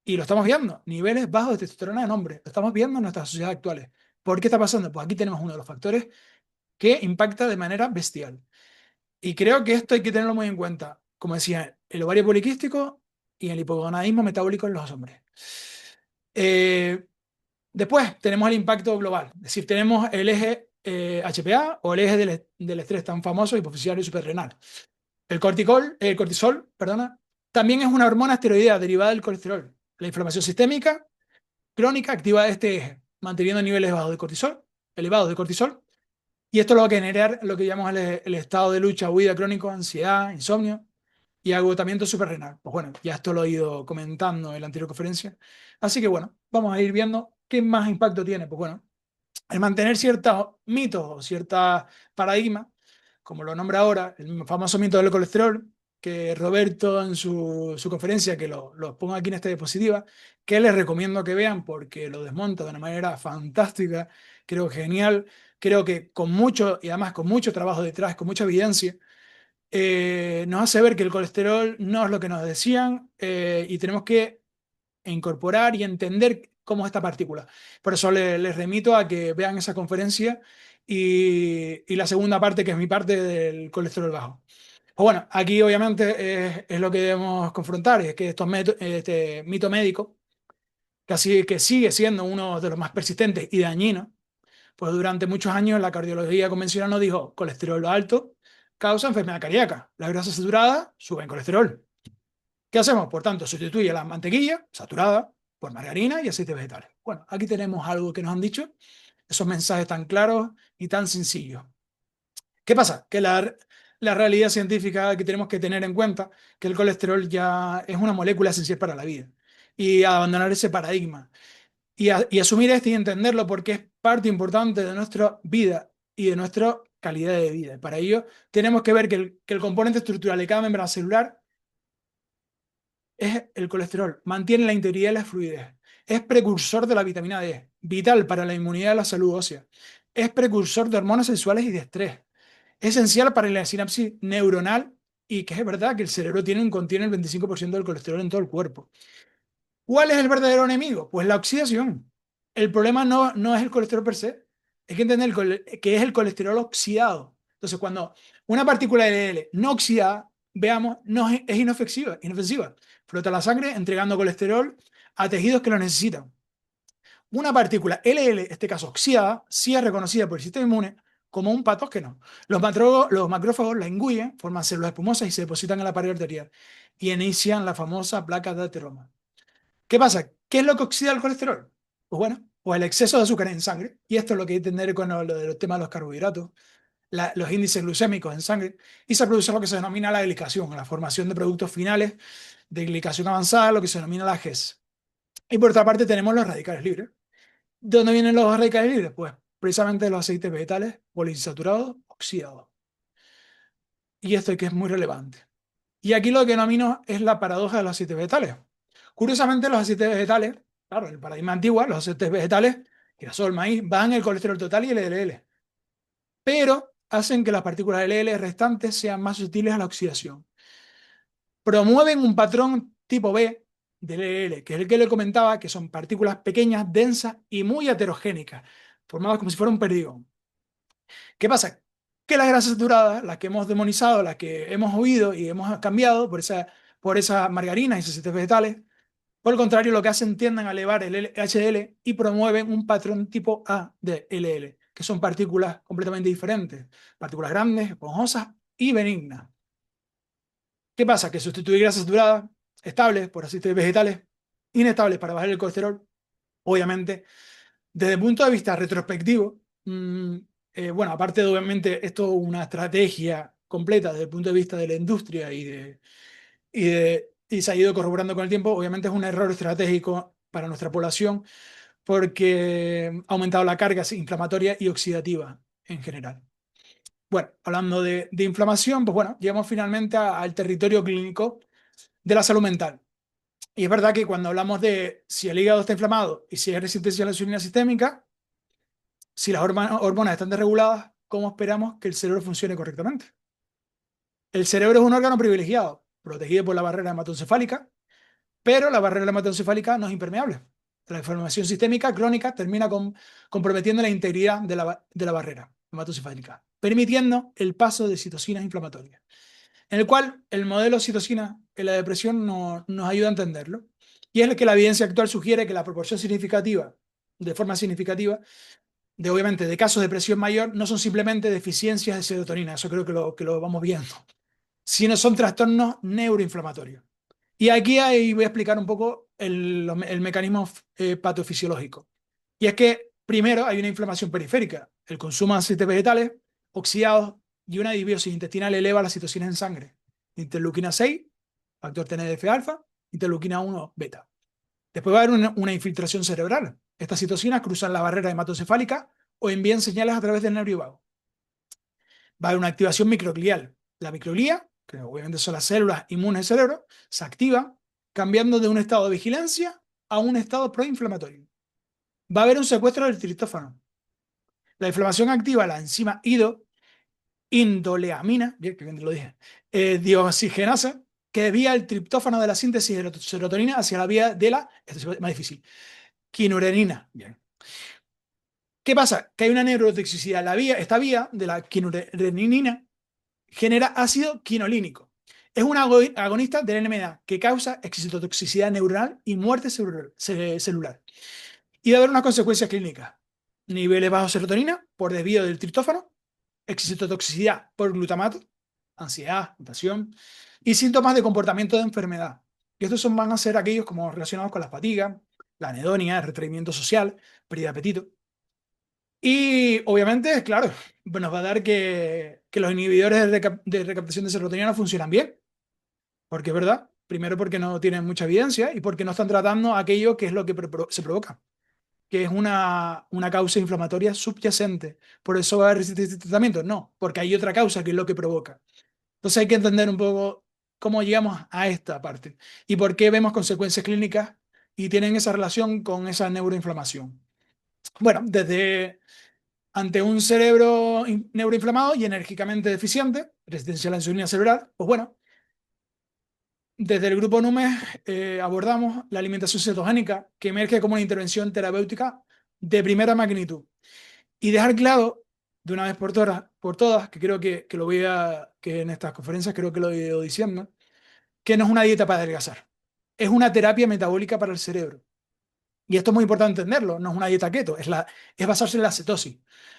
Y lo estamos viendo, niveles bajos de testosterona en hombres. Lo estamos viendo en nuestras sociedades actuales. ¿Por qué está pasando? Pues aquí tenemos uno de los factores que impacta de manera bestial. Y creo que esto hay que tenerlo muy en cuenta. Como decía, el ovario poliquístico y el hipogonadismo metabólico en los hombres. Eh, Después tenemos el impacto global. Es decir, tenemos el eje HPA o el eje del estrés tan famoso, hipofisiario y suprarrenal. El cortisol, perdona, también es una hormona esteroidea derivada del colesterol. La inflamación sistémica crónica activa este eje, manteniendo niveles elevados de cortisol, y esto lo va a generar lo que llamamos el estado de lucha, huida crónico, ansiedad, insomnio y agotamiento suprarrenal. Pues bueno, ya esto lo he ido comentando en la anterior conferencia. Así que bueno, vamos a ir viendo qué más impacto tiene. Pues bueno, el mantener ciertos mitos o cierta paradigma, como lo nombra ahora, el famoso mito del colesterol, que Roberto en su conferencia, que lo pongo aquí en esta diapositiva, que les recomiendo que vean porque lo desmonta de una manera fantástica, creo genial, creo que con mucho, y además con mucho trabajo detrás, con mucha evidencia, nos hace ver que el colesterol no es lo que nos decían y tenemos que incorporar y entender cómo es esta partícula. Por eso les remito a que vean esa conferencia y la segunda parte, que es mi parte del colesterol bajo. Pues bueno, aquí obviamente es lo que debemos confrontar, es que este mito médico, que sigue siendo uno de los más persistentes y dañinos, pues durante muchos años la cardiología convencional nos dijo colesterol alto causa enfermedad cardíaca, la grasa saturada sube en colesterol. ¿Qué hacemos? Por tanto, sustituye la mantequilla saturada por margarina y aceites vegetales. Bueno, aquí tenemos algo que nos han dicho, esos mensajes tan claros y tan sencillos. ¿Qué pasa? Que la realidad científica que tenemos que tener en cuenta, que el colesterol ya es una molécula esencial para la vida. Y abandonar ese paradigma. Y asumir esto y entenderlo porque es parte importante de nuestra vida y de nuestra calidad de vida. Para ello, tenemos que ver que el componente estructural de cada membrana celular es el colesterol. Mantiene la integridad y la fluidez. Es precursor de la vitamina D, vital para la inmunidad y la salud ósea. Es precursor de hormonas sexuales y de estrés. Esencial para la sinapsis neuronal y que es verdad que el cerebro contiene el 25% del colesterol en todo el cuerpo. ¿Cuál es el verdadero enemigo? Pues la oxidación. El problema no es el colesterol per se, hay que entender que es el colesterol oxidado. Entonces, cuando una partícula LDL no oxidada, veamos, no es inofensiva. Flota la sangre entregando colesterol a tejidos que lo necesitan. Una partícula LL, en este caso oxidada, sí es reconocida por el sistema inmune como un patógeno. Los macrófagos la engullen, forman células espumosas y se depositan en la pared arterial y inician la famosa placa de ateroma. ¿Qué pasa? ¿Qué es lo que oxida el colesterol? Pues bueno, pues el exceso de azúcar en sangre. Y esto es lo que hay que entender con lo de los temas de los carbohidratos, los índices glucémicos en sangre. Y se produce lo que se denomina la glicación, la formación de productos finales de glicación avanzada, lo que se denomina la GES. Y por otra parte tenemos los radicales libres. ¿De dónde vienen los radicales libres? Pues precisamente de los aceites vegetales poliinsaturados oxidados. Y esto que es muy relevante. Y aquí lo que denomino es la paradoja de los aceites vegetales. Curiosamente, los aceites vegetales, claro, en el paradigma antiguo, los aceites vegetales, girasol, maíz, bajan el colesterol total y el LDL, pero hacen que las partículas LDL restantes sean más sutiles a la oxidación. Promueven un patrón tipo B del LDL, que es el que le comentaba, que son partículas pequeñas, densas y muy heterogénicas, formadas como si fuera un perdigón. ¿Qué pasa? Que las grasas saturadas, las que hemos demonizado, las que hemos oído y hemos cambiado por esa margarina y esos aceites vegetales, por el contrario, lo que hacen tienden a elevar el HDL y promueven un patrón tipo A de LL, que son partículas completamente diferentes, partículas grandes, esponjosas y benignas. ¿Qué pasa? Que sustituir grasas saturadas estables por aceites vegetales inestables para bajar el colesterol, obviamente, desde el punto de vista retrospectivo, bueno, aparte de obviamente esto es una estrategia completa desde el punto de vista de la industria y se ha ido corroborando con el tiempo, obviamente es un error estratégico para nuestra población porque ha aumentado la carga inflamatoria y oxidativa en general. Bueno, hablando de inflamación, pues bueno, llegamos finalmente al territorio clínico de la salud mental. Y es verdad que cuando hablamos de si el hígado está inflamado y si hay resistencia a la insulina sistémica, si las hormonas están desreguladas, ¿cómo esperamos que el cerebro funcione correctamente? El cerebro es un órgano privilegiado, protegido por la barrera hematoencefálica, pero la barrera hematoencefálica no es impermeable. La inflamación sistémica crónica termina comprometiendo la integridad de la barrera hematoencefálica, permitiendo el paso de citocinas inflamatorias, en el cual el modelo citocina en la depresión nos ayuda a entenderlo. Y es el que la evidencia actual sugiere que la proporción significativa, de forma significativa, obviamente, de casos de depresión mayor, no son simplemente deficiencias de serotonina, eso creo que lo vamos viendo, sino son trastornos neuroinflamatorios. Y aquí ahí voy a explicar un poco el mecanismo patofisiológico. Y es que, primero, hay una inflamación periférica. El consumo de aceites vegetales oxidados y una disbiosis intestinal eleva las citocinas en sangre. Interleuquina 6, factor TNF-alfa, interleuquina 1 beta. Después va a haber una infiltración cerebral. Estas citocinas cruzan la barrera hematocefálica o envían señales a través del nervio vago. Va a haber una activación microglial. La microglía, que obviamente son las células inmunes del cerebro, se activa cambiando de un estado de vigilancia a un estado proinflamatorio. Va a haber un secuestro del triptófano. La inflamación activa la enzima indoleamina, bien que bien lo dije, dioxigenasa, que desvía el triptófano de la síntesis de la serotonina hacia la vía de la, esto es más difícil, quinurenina. Bien. ¿Qué pasa? Que hay una neurotoxicidad. Esta vía de la quinurenina genera ácido quinolínico. Es un agonista del NMDA que causa excitotoxicidad neuronal y muerte celular. Y va a haber unas consecuencias clínicas. Niveles bajos de serotonina por desvío del triptófano, excitotoxicidad por glutamato, ansiedad, depresión y síntomas de comportamiento de enfermedad. Y estos van a ser aquellos como relacionados con la fatiga, la anedonia, el retraimiento social, pérdida de apetito. Y obviamente, claro, nos va a dar que los inhibidores de recaptación de serotonina no funcionan bien. Porque es verdad. Primero porque no tienen mucha evidencia y porque no están tratando aquello que es lo que se provoca, que es una causa inflamatoria subyacente. Por eso va a haber resistencia a tratamiento. No, porque hay otra causa que es lo que provoca. Entonces hay que entender un poco cómo llegamos a esta parte y por qué vemos consecuencias clínicas y tienen esa relación con esa neuroinflamación. Bueno, desde ante un cerebro neuroinflamado y enérgicamente deficiente, resistencia a la insulina cerebral, pues bueno, desde el grupo NUMES abordamos la alimentación cetogénica, que emerge como una intervención terapéutica de primera magnitud. Y dejar claro, de una vez por todas, que creo que lo voy que en estas conferencias creo que lo he ido diciendo, que no es una dieta para adelgazar, es una terapia metabólica para el cerebro. Y esto es muy importante entenderlo, no es una dieta keto, es basarse en la cetosis.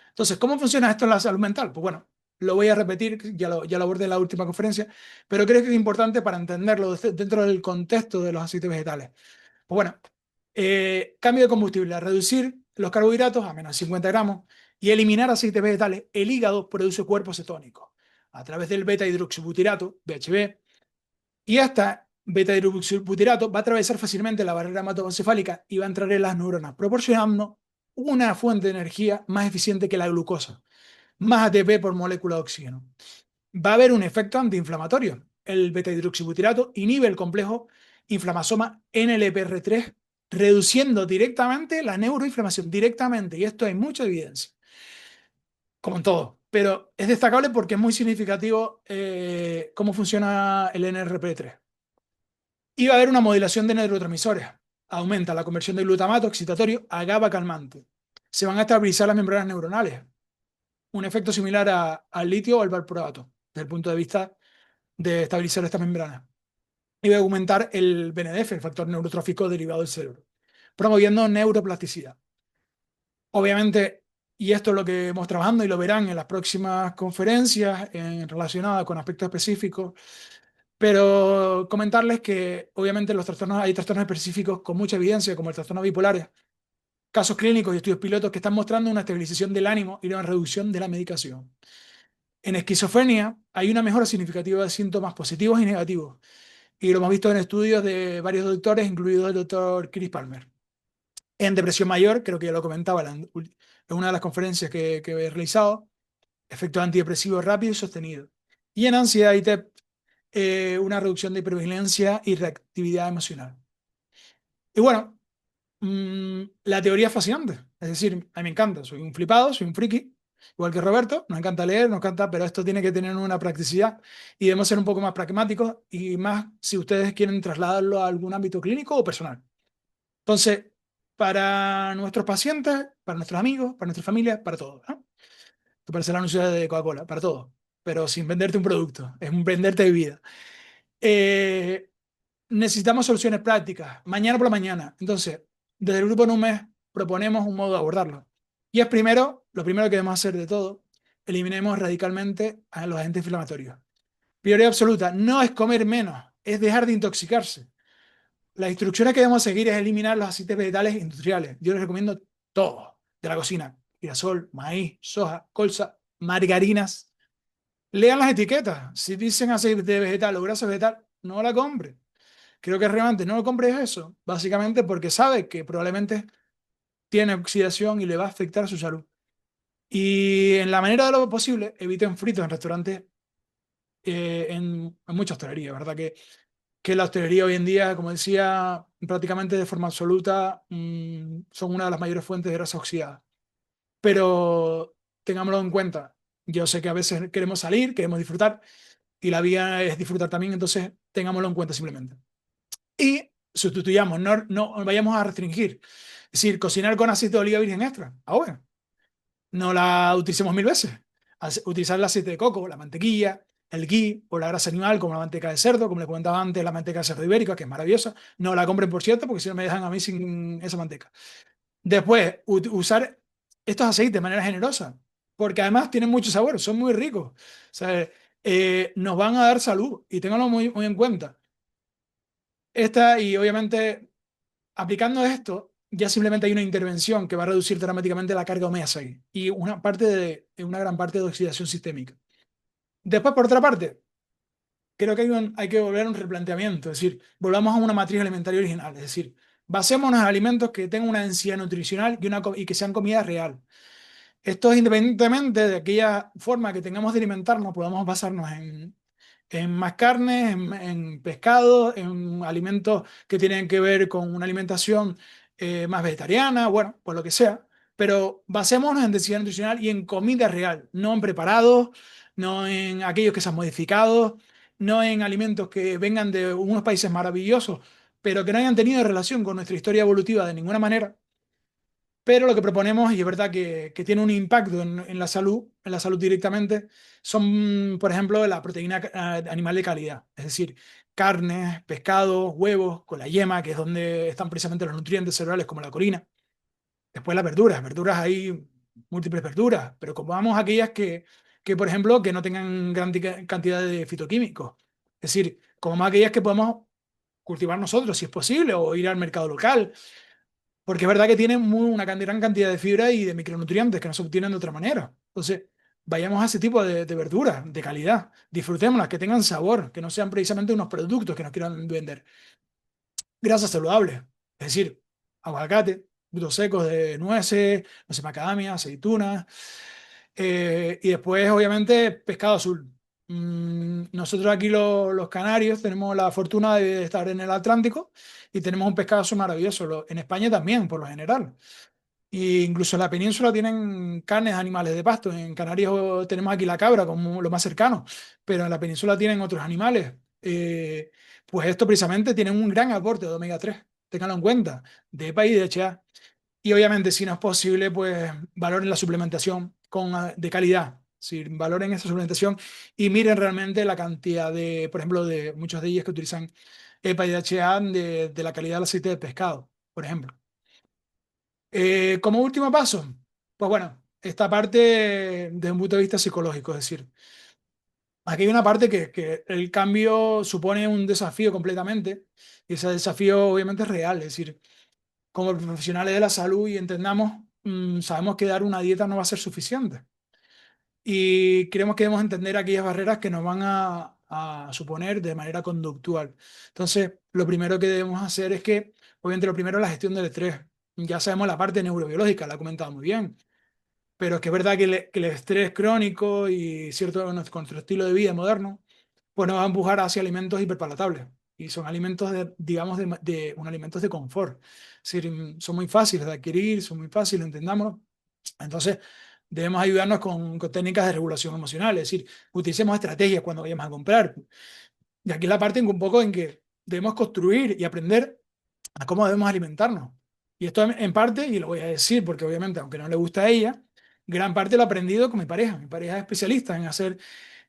Entonces, ¿cómo funciona esto en la salud mental? Pues bueno, lo voy a repetir, ya lo abordé en la última conferencia, pero creo que es importante para entenderlo dentro del contexto de los aceites vegetales. Pues bueno, cambio de combustible, reducir los carbohidratos a menos de 50 gramos y eliminar aceites vegetales. El hígado produce cuerpos cetónicos a través del beta hidroxibutirato, BHB, y esta beta hidroxibutirato va a atravesar fácilmente la barrera hematoencefálica y va a entrar en las neuronas, proporcionando una fuente de energía más eficiente que la glucosa, más ATP por molécula de oxígeno. Va a haber un efecto antiinflamatorio. El beta-hidroxibutirato inhibe el complejo inflamasoma NLPR3, reduciendo directamente la neuroinflamación, directamente, y esto hay mucha evidencia, como en todo. Pero es destacable porque es muy significativo cómo funciona el NLRP3. Y va a haber una modulación de neurotransmisores. Aumenta la conversión de glutamato excitatorio a GABA calmante. Se van a estabilizar las membranas neuronales. Un efecto similar al litio o al valproato, desde el punto de vista de estabilizar estas membranas. Y va a aumentar el BNDF, el factor neurotrófico derivado del cerebro, promoviendo neuroplasticidad. Obviamente, y esto es lo que hemos trabajando y lo verán en las próximas conferencias relacionadas con aspectos específicos, pero comentarles que obviamente hay trastornos específicos con mucha evidencia, como el trastorno bipolar, casos clínicos y estudios pilotos que están mostrando una estabilización del ánimo y una reducción de la medicación. En esquizofrenia hay una mejora significativa de síntomas positivos y negativos, y lo hemos visto en estudios de varios doctores, incluido el doctor Chris Palmer. En depresión mayor, creo que ya lo comentaba en una de las conferencias que he realizado, efectos antidepresivos rápido y sostenido. Y en ansiedad y TEP, una reducción de hipervigilancia y reactividad emocional. Y bueno, la teoría es fascinante. Es decir, a mí me encanta, soy un flipado, soy un friki, igual que Roberto, nos encanta leer, nos encanta, pero esto tiene que tener una practicidad y debemos ser un poco más pragmáticos y más si ustedes quieren trasladarlo a algún ámbito clínico o personal. Entonces, para nuestros pacientes, para nuestros amigos, para nuestra familia, para todos, ¿no? Esto parece el anuncio de Coca-Cola, para todos, pero sin venderte un producto, es un venderte vida. Eh, necesitamos soluciones prácticas, mañana por la mañana. Entonces, desde el grupo NUMES proponemos un modo de abordarlo. Y es lo primero que debemos hacer de todo, eliminemos radicalmente a los agentes inflamatorios. Prioridad absoluta, no es comer menos, es dejar de intoxicarse. Las instrucciones que debemos seguir es eliminar los aceites vegetales industriales. Yo les recomiendo todo de la cocina: girasol, maíz, soja, colza, margarinas. Lean las etiquetas. Si dicen aceite vegetal o grasa vegetal, no la compre. Creo que es relevante, no lo compres eso, básicamente porque sabe que probablemente tiene oxidación y le va a afectar su salud. Y en la manera de lo posible, eviten fritos en restaurantes, en mucha hostelería, ¿verdad? Que la hostelería hoy en día, como decía, prácticamente de forma absoluta, son una de las mayores fuentes de grasa oxidada. pero tengámoslo en cuenta. Yo sé que a veces queremos salir, queremos disfrutar, y la vida es disfrutar también, entonces tengámoslo en cuenta simplemente. Y sustituyamos, no vayamos a restringir. Es decir, cocinar con aceite de oliva virgen extra. Ahora, no la utilicemos mil veces. Utilizar el aceite de coco, la mantequilla, el ghee o la grasa animal, como la manteca de cerdo, como le comentaba antes, la manteca de cerdo ibérica, que es maravillosa. No la compren, por cierto, porque si no me dejan a mí sin esa manteca. Después, usar estos aceites de manera generosa, porque además tienen mucho sabor, son muy ricos. O sea, nos van a dar salud y ténganlo muy en cuenta. Y obviamente, aplicando esto, ya simplemente hay una intervención que va a reducir dramáticamente la carga omega 6 y una gran parte de oxidación sistémica. Después, por otra parte, creo que hay que volver a un replanteamiento, es decir, volvamos a una matriz alimentaria original, es decir, basémonos en alimentos que tengan una densidad nutricional y que sean comida real. Esto es independientemente de aquella forma que tengamos de alimentarnos, podamos basarnos en más carne, en pescado, en alimentos que tienen que ver con una alimentación más vegetariana, bueno, pues lo que sea. Pero basémonos en densidad nutricional y en comida real, no en preparados, no en aquellos que se han modificado, no en alimentos que vengan de unos países maravillosos, pero que no hayan tenido relación con nuestra historia evolutiva de ninguna manera. Pero lo que proponemos, y es verdad que tiene un impacto en la salud directamente, son, por ejemplo, la proteína animal de calidad. Es decir, carnes, pescados, huevos, con la yema, que es donde están precisamente los nutrientes cerebrales como la colina. Después las verduras. Verduras hay múltiples verduras, pero comamos aquellas por ejemplo, que no tengan gran cantidad de fitoquímicos. Es decir, comamos aquellas que podemos cultivar nosotros, si es posible, o ir al mercado local. Porque es verdad que tienen una gran cantidad de fibra y de micronutrientes que no se obtienen de otra manera. Entonces, vayamos a ese tipo de verduras de calidad. Disfrutémoslas, que tengan sabor, que no sean precisamente unos productos que nos quieran vender. Grasas saludables, es decir, aguacate, frutos secos de nueces, no sé, macadamia, aceitunas. Y después, obviamente, pescado azul. Nosotros aquí los canarios tenemos la fortuna de estar en el Atlántico y tenemos un pescado azul maravilloso. En España también, por lo general. Y incluso en la península tienen carnes de animales de pasto. En Canarias tenemos aquí la cabra como lo más cercano, pero en la península tienen otros animales. Pues esto precisamente tiene un gran aporte de omega 3. Ténganlo en cuenta, de EPA y de HA. Y obviamente, si no es posible, pues valoren la suplementación de calidad. Si valoren esa suplementación y miren realmente la cantidad de, por ejemplo, de muchos de ellos que utilizan EPA y DHA de la calidad del aceite de pescado, por ejemplo. Como último paso, pues bueno, esta parte desde un punto de vista psicológico, es decir, aquí hay una parte que el cambio supone un desafío completamente y ese desafío obviamente es real, es decir, como profesionales de la salud y entendamos, sabemos que dar una dieta no va a ser suficiente. Y creemos que debemos entender aquellas barreras que nos van a suponer de manera conductual. Entonces, lo primero que debemos hacer es que, obviamente, lo primero es la gestión del estrés. Ya sabemos la parte neurobiológica, la ha comentado muy bien, pero es que es verdad que el estrés crónico y cierto nuestro estilo de vida moderno, pues nos va a empujar hacia alimentos hiperpalatables. Y son alimentos digamos, alimentos de confort. Es decir, son muy fáciles de adquirir, son muy fáciles, entendámoslo. Entonces, debemos ayudarnos con técnicas de regulación emocional, es decir, utilicemos estrategias cuando vayamos a comprar. Y aquí es la parte en un poco en que debemos construir y aprender a cómo debemos alimentarnos. Y esto en parte, y lo voy a decir porque obviamente, aunque no le gusta a ella, gran parte lo he aprendido con mi pareja. Mi pareja es especialista en hacer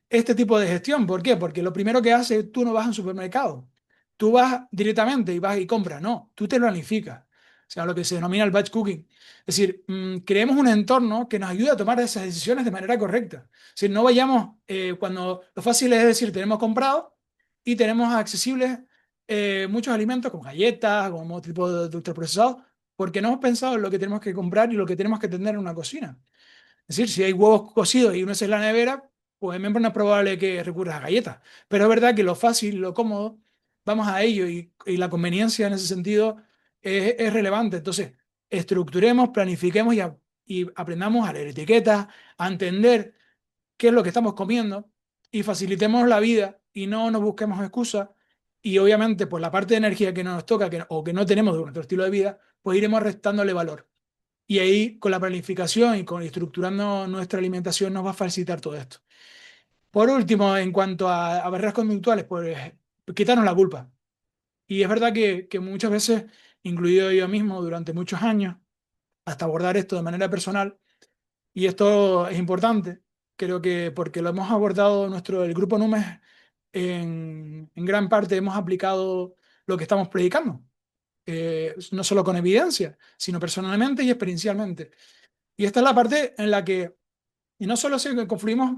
este tipo de gestión. ¿Por qué? Porque lo primero que hace, tú no vas a un supermercado, tú vas directamente y vas y compras, no, tú te planificas. O sea, lo que se denomina el batch cooking. Es decir, creemos un entorno que nos ayude a tomar esas decisiones de manera correcta. Es decir, no vayamos cuando lo fácil es decir, tenemos comprado y tenemos accesibles muchos alimentos como galletas, como otro tipo de ultraprocesados, porque no hemos pensado en lo que tenemos que comprar y lo que tenemos que tener en una cocina. Es decir, si hay huevos cocidos y uno es en la nevera, pues es menos probable que recurras a galletas. Pero es verdad que lo fácil, lo cómodo, vamos a ello y la conveniencia en ese sentido es relevante. Entonces, estructuremos, planifiquemos y aprendamos a leer etiquetas, a entender qué es lo que estamos comiendo y facilitemos la vida y no nos busquemos excusas. Y obviamente, pues la parte de energía que no nos toca o que no tenemos de nuestro estilo de vida, pues iremos restándole valor. Y ahí con la planificación y con estructurando nuestra alimentación nos va a facilitar todo esto. Por último, en cuanto a barreras conductuales, pues quitarnos la culpa. Y es verdad que muchas veces, incluido yo mismo durante muchos años, hasta abordar esto de manera personal, y esto es importante, creo que porque lo hemos abordado el grupo NUMES, en gran parte hemos aplicado lo que estamos predicando, no solo con evidencia, sino personalmente y experiencialmente. Y esta es la parte en la que, y no solo si confluimos,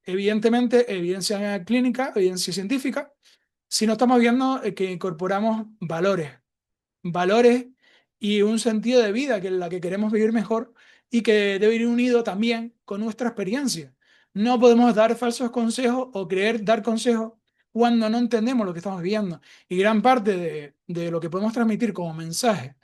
evidentemente, evidencia clínica, evidencia científica, sino estamos viendo que incorporamos valores y un sentido de vida que es la que queremos vivir mejor y que debe ir unido también con nuestra experiencia. No podemos dar falsos consejos o creer dar consejos cuando no entendemos lo que estamos viviendo. Y gran parte de lo que podemos transmitir como mensaje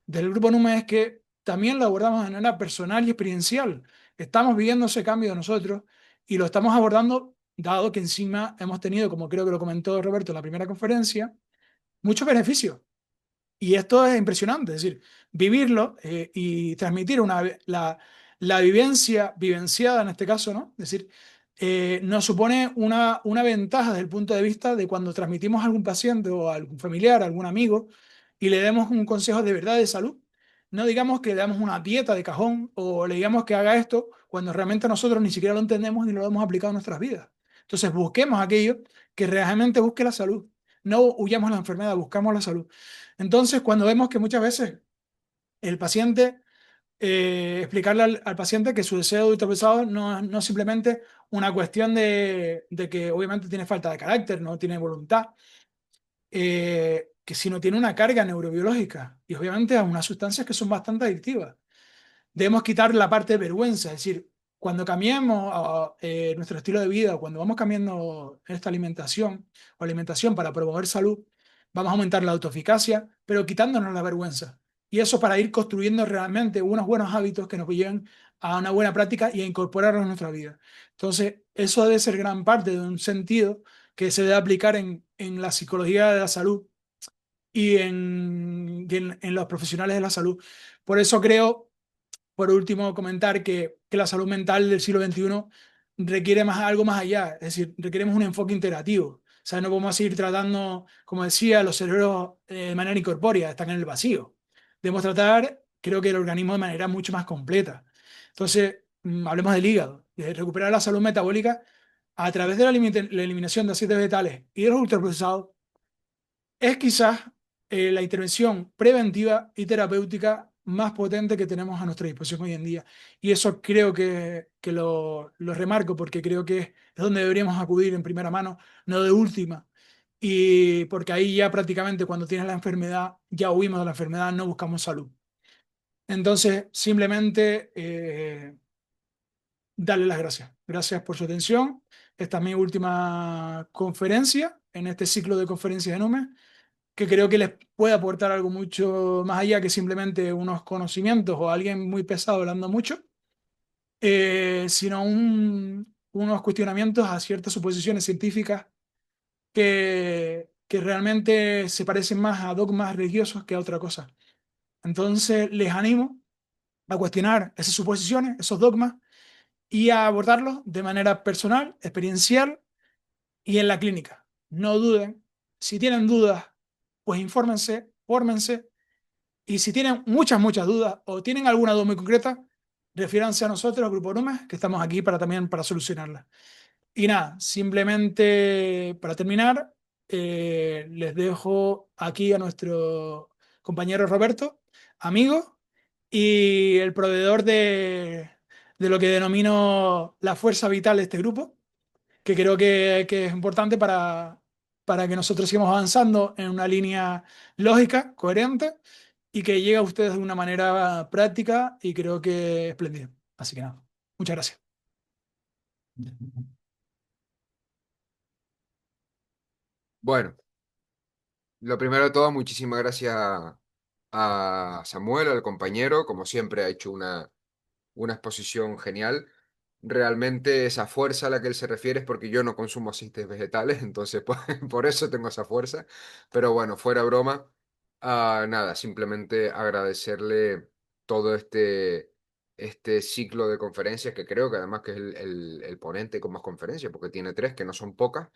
del Grupo Nume es que también lo abordamos de manera personal y experiencial. Estamos viviendo ese cambio de nosotros y lo estamos abordando dado que encima hemos tenido, como creo que lo comentó Roberto en la primera conferencia, muchos beneficios. Y esto es impresionante, es decir, vivirlo y transmitir la vivencia, vivenciada en este caso, ¿no? Es decir, nos supone una ventaja desde el punto de vista de cuando transmitimos a algún paciente o a algún familiar, a algún amigo, y le demos un consejo de verdad de salud. No digamos que le damos una dieta de cajón o le digamos que haga esto cuando realmente nosotros ni siquiera lo entendemos ni lo hemos aplicado en nuestras vidas. Entonces busquemos aquello que realmente busque la salud. No huyamos la enfermedad, buscamos la salud. Entonces, cuando vemos que muchas veces el paciente, explicarle al paciente que su deseo de ultrapesado no es simplemente una cuestión de que obviamente tiene falta de carácter, no tiene voluntad, que sino tiene una carga neurobiológica y obviamente a unas sustancias que son bastante adictivas. Debemos quitar la parte de vergüenza, es decir, cuando cambiemos nuestro estilo de vida, cuando vamos cambiando esta alimentación para promover salud, vamos a aumentar la autoeficacia, pero quitándonos la vergüenza. Y eso para ir construyendo realmente unos buenos hábitos que nos lleven a una buena práctica y a incorporarlos en nuestra vida. Entonces, eso debe ser gran parte de un sentido que se debe aplicar en la psicología de la salud y en los profesionales de la salud. Por eso creo, por último, comentar que la salud mental del siglo XXI requiere algo más allá, es decir, requeremos un enfoque integrativo. O sea, no podemos seguir tratando, como decía, los cerebros de manera incorpórea, están en el vacío. Debemos tratar, creo que el organismo de manera mucho más completa. Entonces, hablemos del hígado, de recuperar la salud metabólica a través de la eliminación de aceites vegetales y de los ultraprocesados es quizás la intervención preventiva y terapéutica más potente que tenemos a nuestra disposición hoy en día. Y eso creo que lo remarco porque creo que es donde deberíamos acudir en primera mano, no de última. Y porque ahí ya prácticamente cuando tienes la enfermedad, ya huimos de la enfermedad, no buscamos salud. Entonces, simplemente darle las gracias. Gracias por su atención. Esta es mi última conferencia en este ciclo de conferencias de NUME que creo que les puede aportar algo mucho más allá que simplemente unos conocimientos o alguien muy pesado hablando mucho, sino unos cuestionamientos a ciertas suposiciones científicas que realmente se parecen más a dogmas religiosos que a otra cosa. Entonces les animo a cuestionar esas suposiciones, esos dogmas, y a abordarlos de manera personal, experiencial y en la clínica. No duden. Si tienen dudas, pues infórmense, fórmense. Y si tienen muchas dudas o tienen alguna duda muy concreta, refiéranse a nosotros, al Grupo Numes, que estamos aquí para también para solucionarla. Y nada, simplemente para terminar, les dejo aquí a nuestro compañero Roberto, amigo, y el proveedor de lo que denomino la fuerza vital de este grupo, que creo que es importante para que nosotros sigamos avanzando en una línea lógica, coherente y que llegue a ustedes de una manera práctica y creo que espléndida. Así que nada, muchas gracias. Bueno, lo primero de todo, muchísimas gracias a Samuel, al compañero, como siempre ha hecho una exposición genial. Realmente esa fuerza a la que él se refiere es porque yo no consumo aceites vegetales, entonces por eso tengo esa fuerza. Pero bueno, fuera broma, nada, simplemente agradecerle todo este ciclo de conferencias, que creo que además que es el ponente con más conferencias, porque tiene tres, que no son pocas,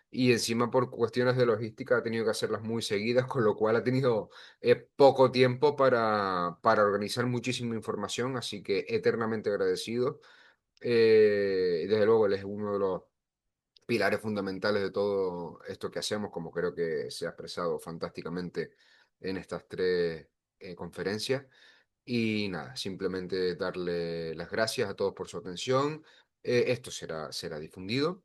y encima por cuestiones de logística ha tenido que hacerlas muy seguidas, con lo cual ha tenido poco tiempo para organizar muchísima información, así que eternamente agradecido. Desde luego, él es uno de los pilares fundamentales de todo esto que hacemos, como creo que se ha expresado fantásticamente en estas tres conferencias. Y nada, simplemente darle las gracias a todos por su atención. Esto será difundido.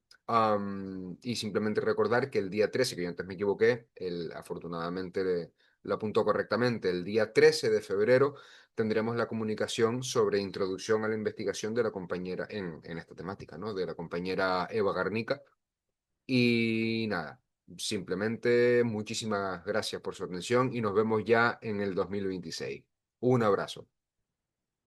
Y simplemente recordar que el día 13, que yo antes me equivoqué, afortunadamente lo apuntó correctamente, el día 13 de febrero tendremos la comunicación sobre introducción a la investigación de la compañera en esta temática, ¿no? De la compañera Eva Garnica. Y nada, simplemente muchísimas gracias por su atención y nos vemos ya en el 2026. Un abrazo.